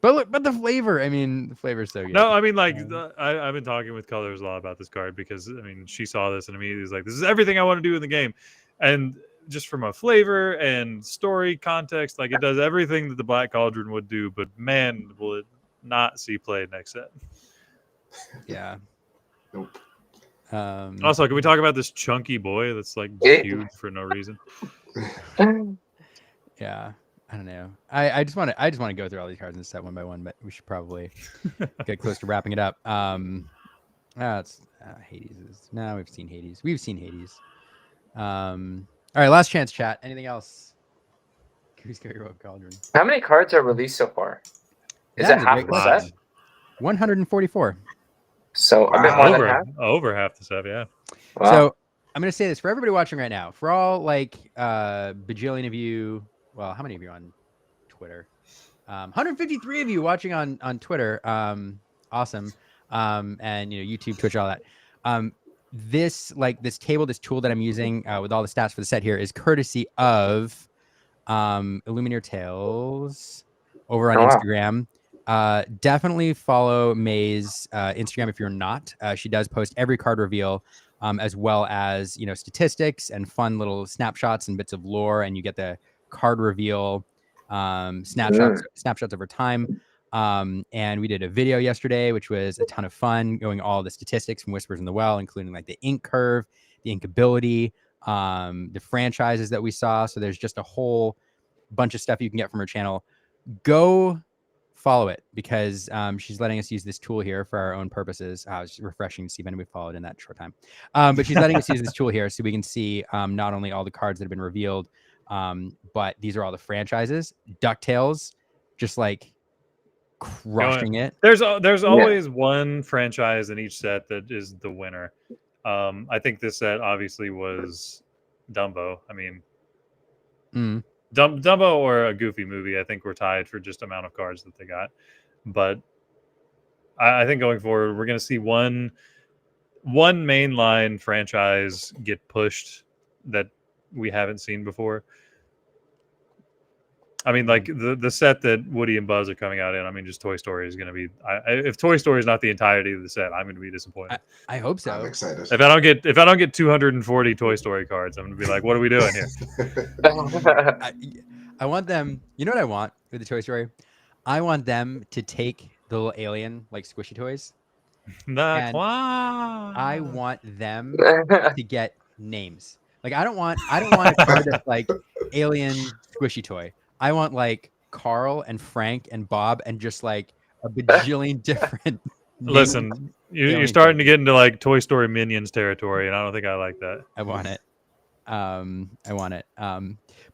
But the flavor, I mean, the flavor's so good. No, I mean, like, I've been talking with Colors a lot about this card because, I mean, she saw this and immediately was like, this is everything I want to do in the game. And just from a flavor and story context, like, it does everything that the Black Cauldron would do, but man, will it not see play next set. Yeah. Nope. Also, can we talk about this chunky boy that's like huge for no reason? Yeah, I don't know. I just want to go through all these cards in the set one by one, but we should probably get close to wrapping it up. It's Hades. No, we've seen Hades. All right, last chance, chat. Anything else? Cusco Hero of Cauldron. How many cards are released so far? Is That it is a half great the question. set? 144. So a bit more than half. Over half the set, yeah. Wow. So I'm going to say this for everybody watching right now. For all like bajillion of you, well, how many of you on Twitter? 153 of you watching on Twitter. Awesome. And YouTube, Twitch, all that. This table, this tool that I'm using with all the stats for the set here is courtesy of Illuminator Tales over on Instagram. Definitely follow May's Instagram if you're not. She does post every card reveal, as well as statistics and fun little snapshots and bits of lore, and you get the card reveal snapshots over time. And we did a video yesterday, which was a ton of fun, going all the statistics from Whispers in the Well, including like the ink curve, the ink ability, the franchises that we saw. So there's just a whole bunch of stuff you can get from her channel. Go follow it because she's letting us use this tool here for our own purposes. I was refreshing to see if anybody followed in that short time. But she's letting us use this tool here so we can see not only all the cards that have been revealed, but these are all the franchises. DuckTales, just like crushing it. There's always one franchise in each set that is the winner. I think this set obviously was Dumbo. I mean, Dumbo or a Goofy movie, I think we're tied for just amount of cards that they got. But I think going forward, we're going to see one mainline franchise get pushed that we haven't seen before. I mean, like the set that Woody and Buzz are coming out in. I mean, just Toy Story is going to be. If Toy Story is not the entirety of the set, I'm going to be disappointed. I hope so. I'm excited. If I don't get 240 Toy Story cards, I'm going to be like, what are we doing here? I want them. You know what I want with the Toy Story? I want them to take the little alien like squishy toys. I want them to get names. Like I don't want a card that's like alien squishy toy. I want like Carl and Frank and Bob and just like a bajillion different. Listen, you're starting to get into like Toy Story Minions territory, and I don't think I like that. I want it. But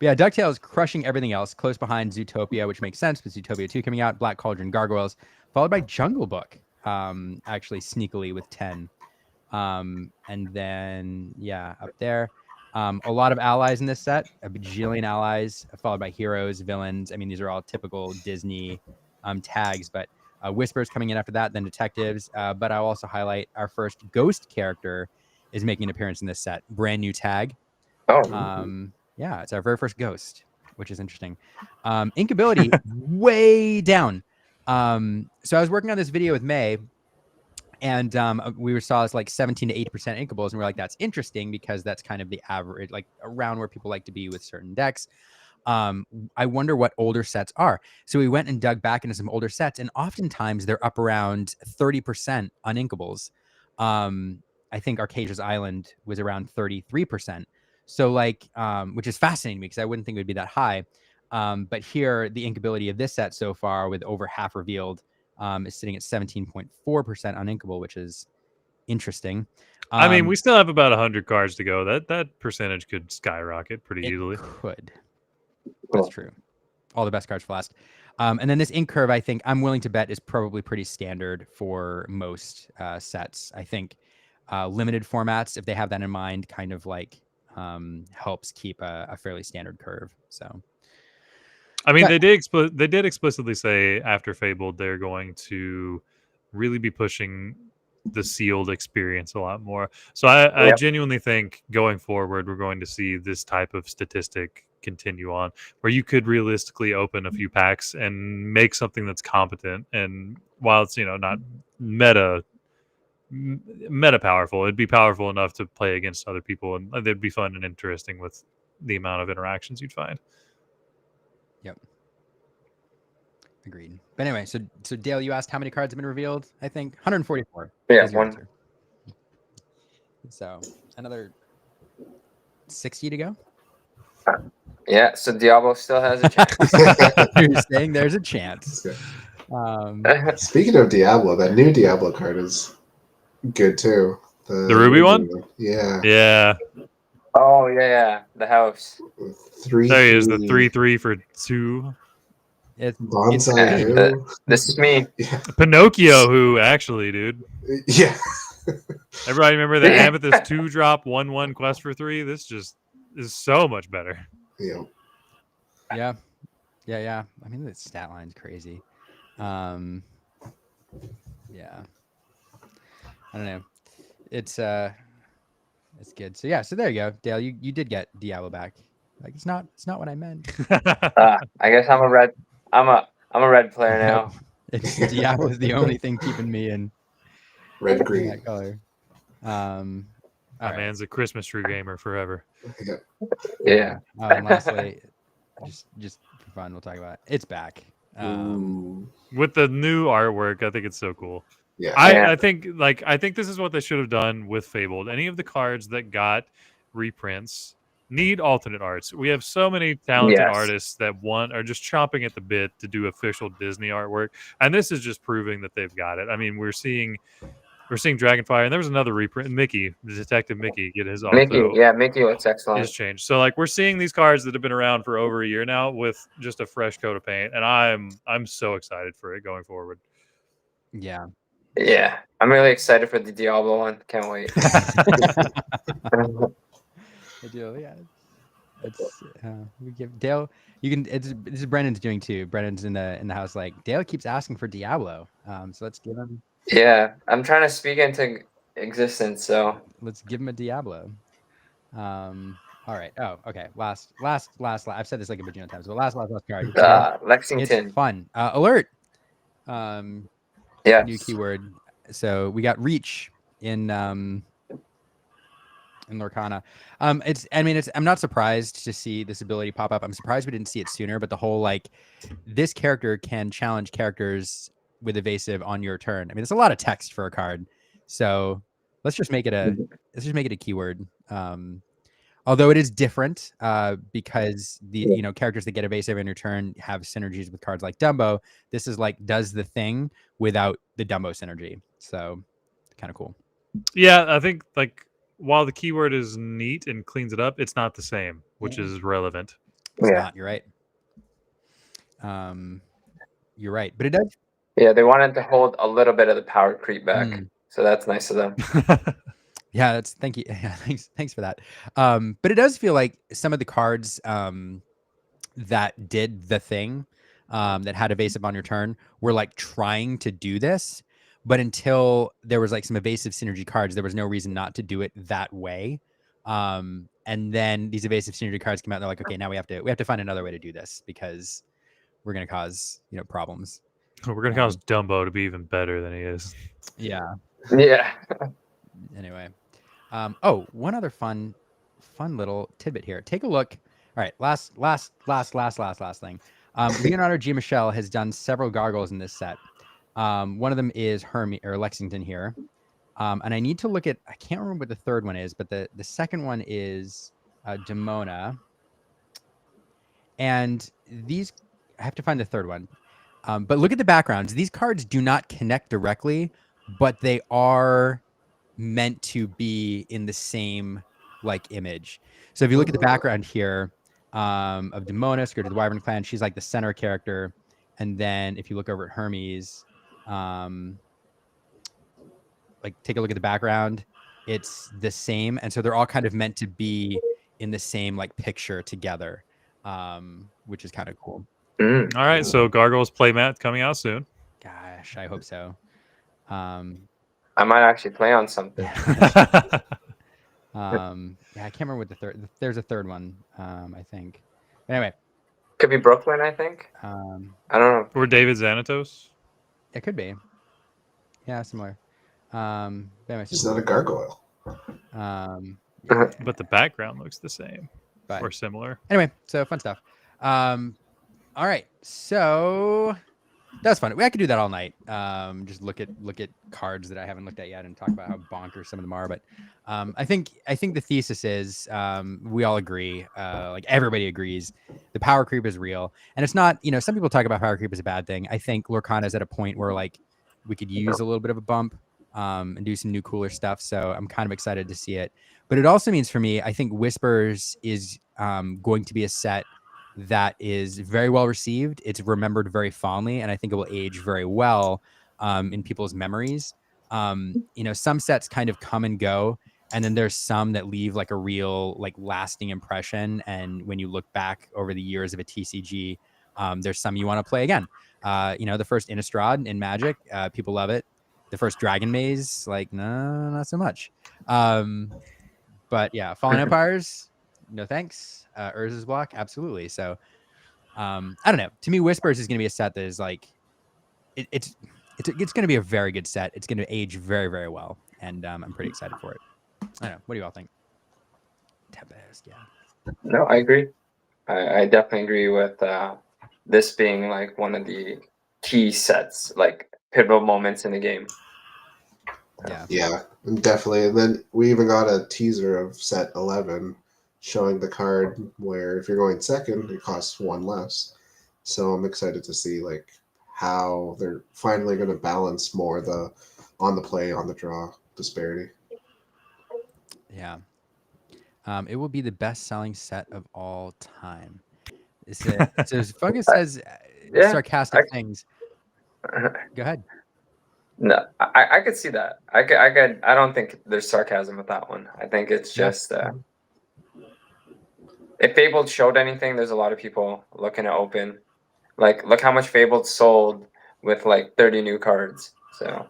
yeah, DuckTales crushing everything else. Close behind Zootopia, which makes sense with Zootopia 2 coming out. Black Cauldron Gargoyles, followed by Jungle Book. Actually sneakily with 10. And then up there. A lot of allies in this set, a bajillion allies, followed by heroes, villains. I mean, these are all typical Disney tags, but Whispers coming in after that, then detectives. But I'll also highlight our first ghost character is making an appearance in this set. Brand new tag. It's our very first ghost, which is interesting. Ink ability way down. So I was working on this video with May, and we saw this like 17 to 80% inkables, and we're like, that's interesting because that's kind of the average, like around where people like to be with certain decks. I wonder what older sets are. So we went and dug back into some older sets, and oftentimes they're up around 30% on inkables. I think Arcasia's Island was around 33%. So like, which is fascinating to me because I wouldn't think it would be that high. But here, the inkability of this set so far with over half revealed is sitting at 17.4% on inkable, which is interesting. I mean, we still have about 100 cards to go. That percentage could skyrocket pretty easily. Could. That's true. All the best cards for last. And then this ink curve, I think I'm willing to bet is probably pretty standard for most sets. I think limited formats, if they have that in mind, kind of like helps keep a fairly standard curve. So. I mean, they did explicitly say after Fabled they're going to really be pushing the sealed experience a lot more. So I genuinely think going forward we're going to see this type of statistic continue on, where you could realistically open a few packs and make something that's competent. And while it's not meta powerful, it'd be powerful enough to play against other people, and it'd be fun and interesting with the amount of interactions you'd find. Yep. Agreed. But anyway, so Dale, you asked how many cards have been revealed? I think 144. Yeah, one. So another 60 to go. Yeah, so Diablo still has a chance. You're saying there's a chance. That's Um, Speaking of Diablo, that new Diablo card is good too. The Ruby one? Yeah. Yeah. Oh yeah, the house. 3 There he is, the 3 3/3 for 2. it's Bonsai me. Boo. This is me. Yeah. Pinocchio, who actually, dude. Yeah. Everybody remember that Amethyst 2-drop 1/1 quest for 3? This just is so much better. Yeah. Yeah. I mean, the stat line's crazy. Yeah. I don't know. It's good. So yeah. So there you go, Dale. You did get Diablo back. Like it's not what I meant. I guess I'm a red. I'm a red player now. No, it's Diablo is the only thing keeping me in Red green. that color. All That right. man's a Christmas tree gamer forever. Yeah. Yeah. Oh, and lastly, just for fun, we'll talk about it. It's back. Ooh. With the new artwork, I think it's so cool. Yeah. I think this is what they should have done with Fabled. Any of the cards that got reprints need alternate arts. We have so many talented Yes. artists that are just chomping at the bit to do official Disney artwork, and this is just proving that they've got it. I mean, we're seeing Dragonfire, and there was another reprint. Mickey, the Detective Mickey, get his Mickey, also yeah, Mickey looks excellent. is changed. So like we're seeing these cards that have been around for over a year now with just a fresh coat of paint, and I'm so excited for it going forward. Yeah. Yeah, I'm really excited for the Diablo one. Can't wait. I do. Yeah. It's we give Dale. You can. This is Brennan's doing too. Brennan's in the house. Like Dale keeps asking for Diablo. So let's give him. Yeah, I'm trying to speak into existence. So Let's give him a Diablo. All right. Oh, okay. Last. I've said this like a bajillion times, but last card. Lexington. It's fun. Alert. Yeah. New keyword. So we got reach in Lorcana. I'm not surprised to see this ability pop up. I'm surprised we didn't see it sooner, but the whole like this character can challenge characters with evasive on your turn. I mean, it's a lot of text for a card. So let's just make it a keyword. Although it is different because the characters that get evasive in your turn have synergies with cards like Dumbo. This is like does the thing without the Dumbo synergy. So kind of cool. Yeah, I think like while the keyword is neat and cleans it up, it's not the same, which is relevant. It's not. You're right. You're right, but it does. Yeah, they wanted to hold a little bit of the power creep back, so that's nice of them. Yeah, thank you. Yeah, thanks for that. But it does feel like some of the cards that did the thing that had evasive on your turn were like trying to do this, but until there was like some evasive synergy cards, there was no reason not to do it that way. And then these evasive synergy cards came out. And they're like, okay, now we have to find another way to do this because we're going to cause problems. We're gonna cause Dumbo to be even better than he is. Yeah. Yeah. Anyway, one other fun little tidbit here. Take a look. All right, last thing. Leonardo G. Michel has done several gargoyles in this set. One of them is Lexington here, and I need to look at. I can't remember what the third one is, but the second one is Demona. And these, I have to find the third one. But look at the backgrounds. These cards do not connect directly, but they are meant to be in the same like image. So if you look at the background here of Demona, Scourge of the Wyvern Clan, she's like the center character. And then if you look over at Hermes, like take a look at the background, it's the same. And so they're all kind of meant to be in the same like picture together, which is kind of cool. All right, so Gargoyles playmat coming out soon. Gosh, I hope so. I might actually play on something. Yeah, I can't remember what the third. There's a third one, I think. Anyway, could be Brooklyn, I think. I don't know. Or David Xanatos. It could be. Yeah, similar. Anyway, It's not a gargoyle. But the background looks the same or similar. Anyway, so fun stuff. All right, so That's fun. I could do that all night. Just look at cards that I haven't looked at yet and talk about how bonkers some of them are. But I think the thesis is we all agree, like everybody agrees, the power creep is real, and it's not. Some people talk about power creep as a bad thing. I think Lorcana is at a point where like we could use a little bit of a bump and do some new cooler stuff. So I'm kind of excited to see it. But it also means for me, I think Whispers is going to be a set that is very well received. It's remembered very fondly, and I think it will age very well in people's memories. Some sets kind of come and go, and then there's some that leave like a real, like, lasting impression. And when you look back over the years of a TCG, there's some you want to play again. The first Innistrad in Magic, people love it. The first Dragon Maze, like, no, not so much. But yeah, Fallen Empires, no thanks. Urza's Block, absolutely. So I don't know. To me, Whispers is going to be a set that is like it's going to be a very good set. It's going to age very, very well, and I'm pretty excited for it. I don't know. What do you all think? Tempest, yeah. No, I agree. I definitely agree with this being like one of the key sets, like pivotal moments in the game. Yeah, definitely. And then we even got a teaser of set 11 showing the card where if you're going second, it costs one less. So I'm excited to see like how they're finally going to balance more the on the play, on the draw disparity. Yeah. It will be the best selling set of all time. So Fungus says Yeah, sarcastic things. Go ahead. No, I could see that. I could. I don't think there's sarcasm with that one. I think it's Yeah. just if Fabled showed anything, there's a lot of people looking to open. Like, look how much Fabled sold with like 30 new cards. So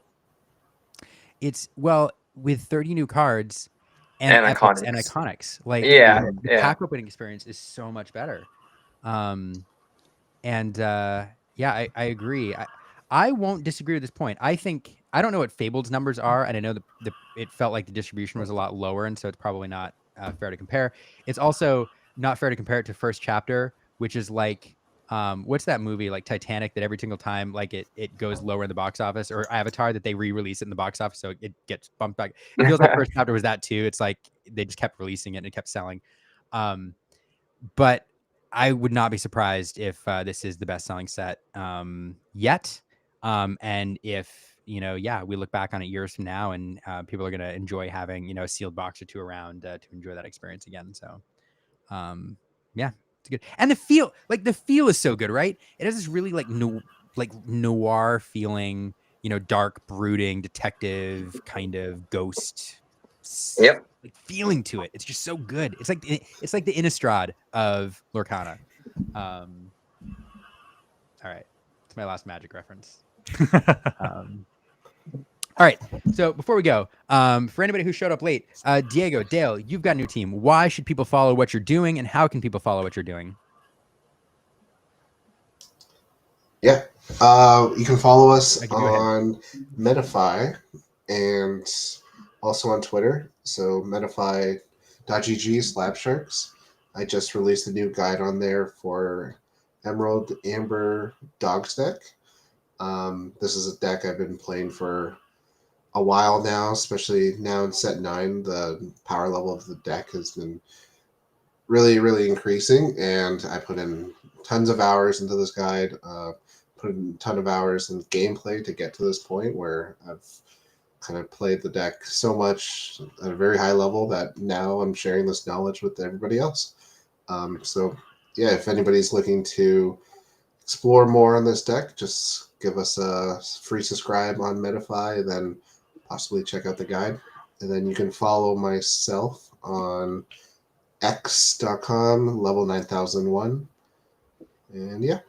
It's with 30 new cards and And epics and iconics. iconics. Like Yeah, the yeah. pack opening experience is so much better. Yeah, I agree. I won't disagree with this point. I think I don't know what Fabled's numbers are, and I know it felt like the distribution was a lot lower, and so it's probably not fair to compare. It's also not fair to compare it to First Chapter, which is like what's that movie like Titanic that every single time like it goes lower in the box office, or Avatar that they re-release it in the box office so it gets bumped back. It feels like First Chapter was that too. It's like they just kept releasing it and it kept selling. But I would not be surprised if this is the best-selling set yet. And if we look back on it years from now, and people are going to enjoy having a sealed box or two around to enjoy that experience again. So, yeah, it's good. And the feel is so good, right? It has this really like noir feeling, dark, brooding, detective kind of ghost. Yep. Like feeling to it. It's just so good. It's like the Innistrad of Lorcana. All right, it's my last Magic reference. All right, so before we go, for anybody who showed up late, Diego, Dale, you've got a new team. Why should people follow what you're doing, and how can people follow what you're doing? Yeah, you can follow us on Metafy and also on Twitter. So metafy.gg/Slabsharks. I just released a new guide on there for Emerald Amber Dogs deck. This is a deck I've been playing for a while now, especially now in set 9. The power level of the deck has been really, really increasing, and I put in tons of hours into this guide. Put in a ton of hours in gameplay to get to this point where I've kind of played the deck so much at a very high level that now I'm sharing this knowledge with everybody else. So yeah, if anybody's looking to explore more on this deck, just give us a free subscribe on Metafy, then possibly check out the guide. And then you can follow myself on x.com, level 9001. And yeah.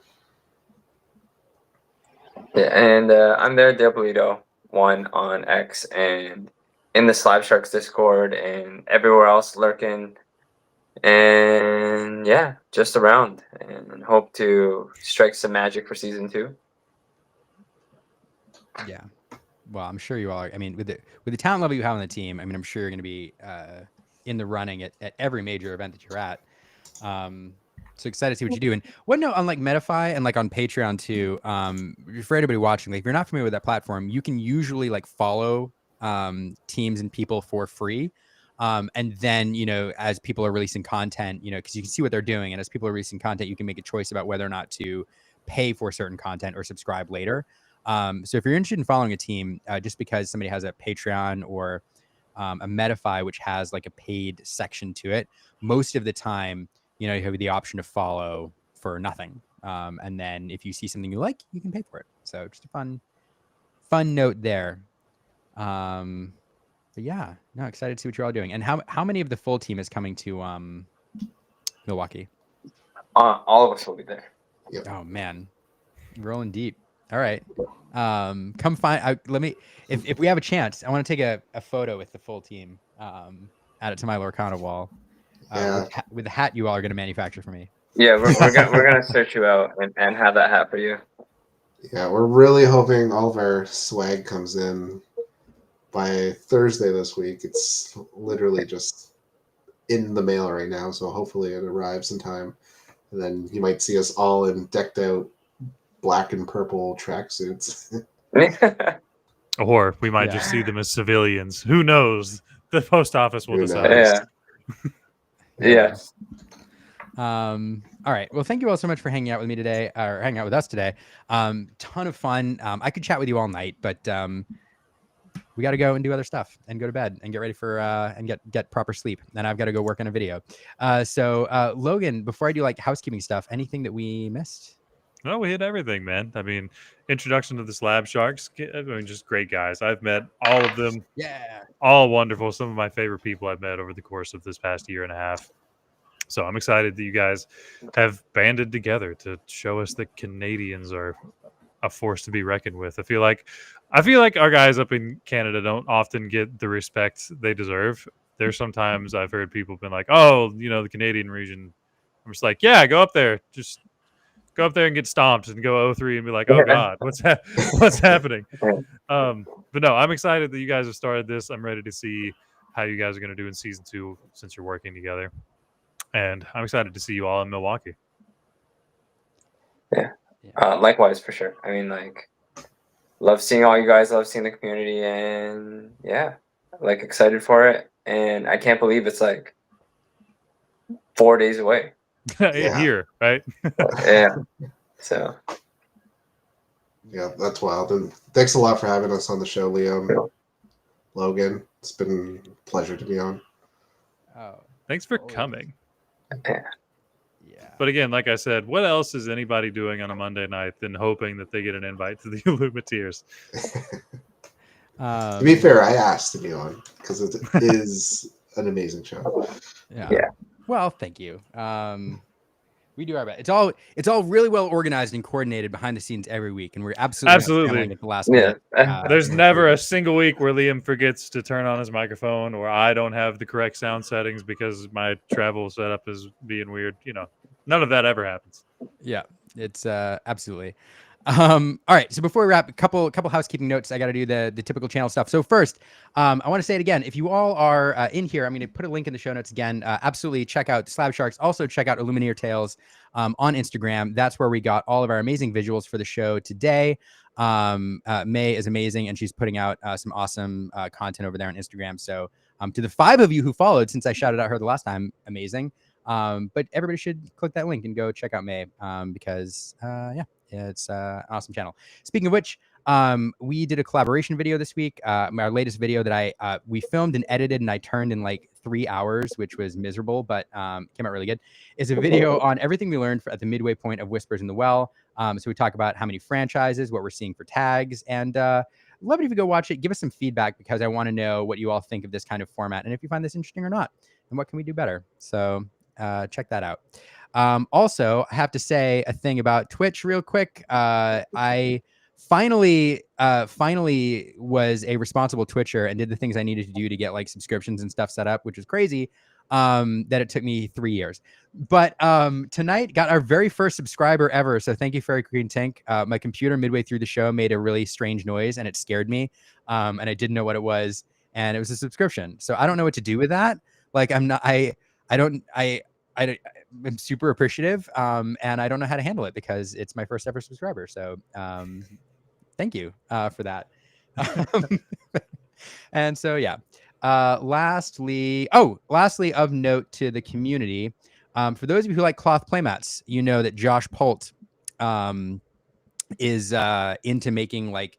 Yeah, and I'm there, Diabolito1 on X, and in the Slab Sharks Discord, and everywhere else lurking. And yeah, just around, and hope to strike some magic for season 2. Yeah, well, I'm sure you all are. I mean, with the talent level you have on the team, I mean, I'm sure you're going to be in the running at every major event that you're at. So excited to see what you do. And what note on like Medify and like on Patreon too, for anybody watching, like if you're not familiar with that platform, you can usually like follow teams and people for free. And then, you know, as people are releasing content, you know, because you can see what they're doing. And as people are releasing content, you can make a choice about whether or not to pay for certain content or subscribe later. So if you're interested in following a team, just because somebody has a Patreon or a Medify, which has like a paid section to it, most of the time, you know, you have the option to follow for nothing. And then if you see something you like, you can pay for it. So just a fun note there. But yeah, no, excited to see what you're all doing. And how many of the full team is coming to Milwaukee? All of us will be there. Yep. Oh man, rolling deep. All right. Come find. Let me. If we have a chance, I want to take a photo with the full team. Add it to my Lorcana wall. Yeah. With the hat you all are going to manufacture for me. Yeah, we're gonna search you out and have that hat for you. Yeah, we're really hoping all of our swag comes in by Thursday this week. It's literally just in the mail right now, so hopefully it arrives in time. And then you might see us all in decked out black and purple tracksuits. Or we might Yeah. just see them as civilians. Who knows? The post office will Who decide. knows? Yeah. All right. Well, thank you all so much for hanging out with me today, or hanging out with us today. Ton of fun. I could chat with you all night, but we got to go and do other stuff and go to bed and get ready for and get proper sleep. And I've got to go work on a video. So Logan, before I do like housekeeping stuff, anything that we missed? No, we hit everything, man. I mean, introduction to the Slab Sharks. I mean, just great guys. I've met all of them. Yeah. All wonderful. Some of my favorite people I've met over the course of this past year and a half. So I'm excited that you guys have banded together to show us that Canadians are a force to be reckoned with. I feel like our guys up in Canada don't often get the respect they deserve. There's sometimes I've heard people been like, "Oh, you know, the Canadian region." I'm just like, "Yeah, go up there. Just go up there and get stomped and go 0-3 and be like, oh God, what's happening?" But no, I'm excited that you guys have started this. I'm ready to see how you guys are going to do in season 2 since you're working together. And I'm excited to see you all in Milwaukee. Yeah. Likewise, for sure. I mean, like, love seeing all you guys, love seeing the community, and yeah, like excited for it. And I can't believe it's like 4 days away. Yeah. Here, right? Yeah. So Yeah, that's wild. And thanks a lot for having us on the show, Liam. Logan, it's been a pleasure to be on. Oh, Thanks for coming. yeah. But again, like I said, what else is anybody doing on a Monday night than hoping that they get an invite to the Illumineers? To be fair, I asked to be on because it is an amazing show. Yeah. Well, thank you. We do our best. It's all really well organized and coordinated behind the scenes every week, and we're absolutely scrambling at the last minute. There's never a single week where Liam forgets to turn on his microphone, or I don't have the correct sound settings because my travel setup is being weird. You know, none of that ever happens. Yeah, it's absolutely. All right. So before we wrap, a couple housekeeping notes. I got to do the typical channel stuff. So first, I want to say it again. If you all are in here, I'm going to put a link in the show notes again. Absolutely check out Slab Sharks. Also check out Illumineer Tales on Instagram. That's where we got all of our amazing visuals for the show today. May is amazing, and she's putting out some awesome content over there on Instagram. So to the 5 of you who followed, since I shouted out her the last time, amazing. But everybody should click that link and go check out May because yeah. It's an awesome channel. Speaking of which, we did a collaboration video this week. Our latest video that we filmed and edited and I turned in like 3 hours, which was miserable, but came out really good, is a video on everything we learned at the midway point of Whispers in the Well. So we talk about how many franchises, what we're seeing for tags, and love it if you go watch it. Give us some feedback because I want to know what you all think of this kind of format and if you find this interesting or not, and what can we do better. So check that out. Also, I have to say a thing about Twitch real quick. I finally was a responsible Twitcher and did the things I needed to do to get like subscriptions and stuff set up, which is crazy. That it took me 3 years. But tonight got our very first subscriber ever. So thank you, Fairy Green Tank. My computer midway through the show made a really strange noise and it scared me. And I didn't know what it was. And it was a subscription. So I don't know what to do with that. Like am super appreciative. And I don't know how to handle it because it's my first ever subscriber. So thank you for that. And so, yeah. Lastly of note to the community, for those of you who like cloth playmats, you know that Josh Polt is into making like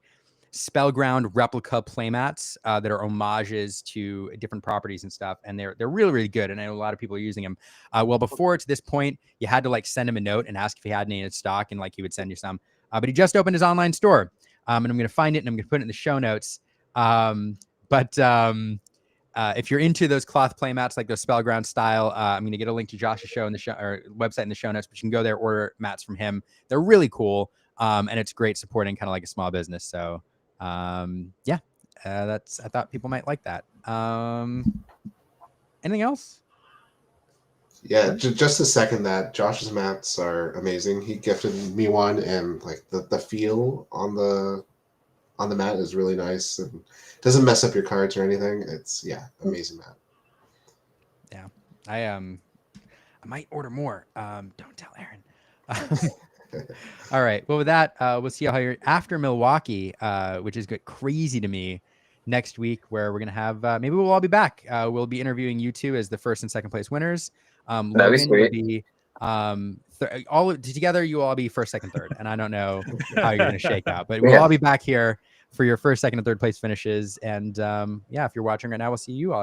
Spellground replica playmats that are homages to different properties and stuff, and they're really, really good, and I know a lot of people are using them. Well, before to this point, you had to like send him a note and ask if he had any in stock, and like he would send you some. But he just opened his online store, and I'm going to find it and I'm going to put it in the show notes. If you're into those cloth playmats, like those Spellground style, I'm going to get a link to Josh's show in the show or website in the show notes, but you can go there, order mats from him. They're really cool. And it's great supporting kind of like a small business. So, I thought people might like that. Anything else? Yeah, just to second that, Josh's mats are amazing. He gifted me one, and like the feel on the mat is really nice and doesn't mess up your cards or anything. It's amazing mat. Yeah, I might order more. Don't tell Aaron. All right. Well, with that, we'll see how you're after Milwaukee, which is crazy to me. Next week, where we're gonna have maybe we'll all be back. We'll be interviewing you two as the first and second place winners. Logan will be all together. You will all be first, second, third, and I don't know how you're gonna shake out, but we'll all be back here for your first, second, and third place finishes. And if you're watching right now, we'll see you all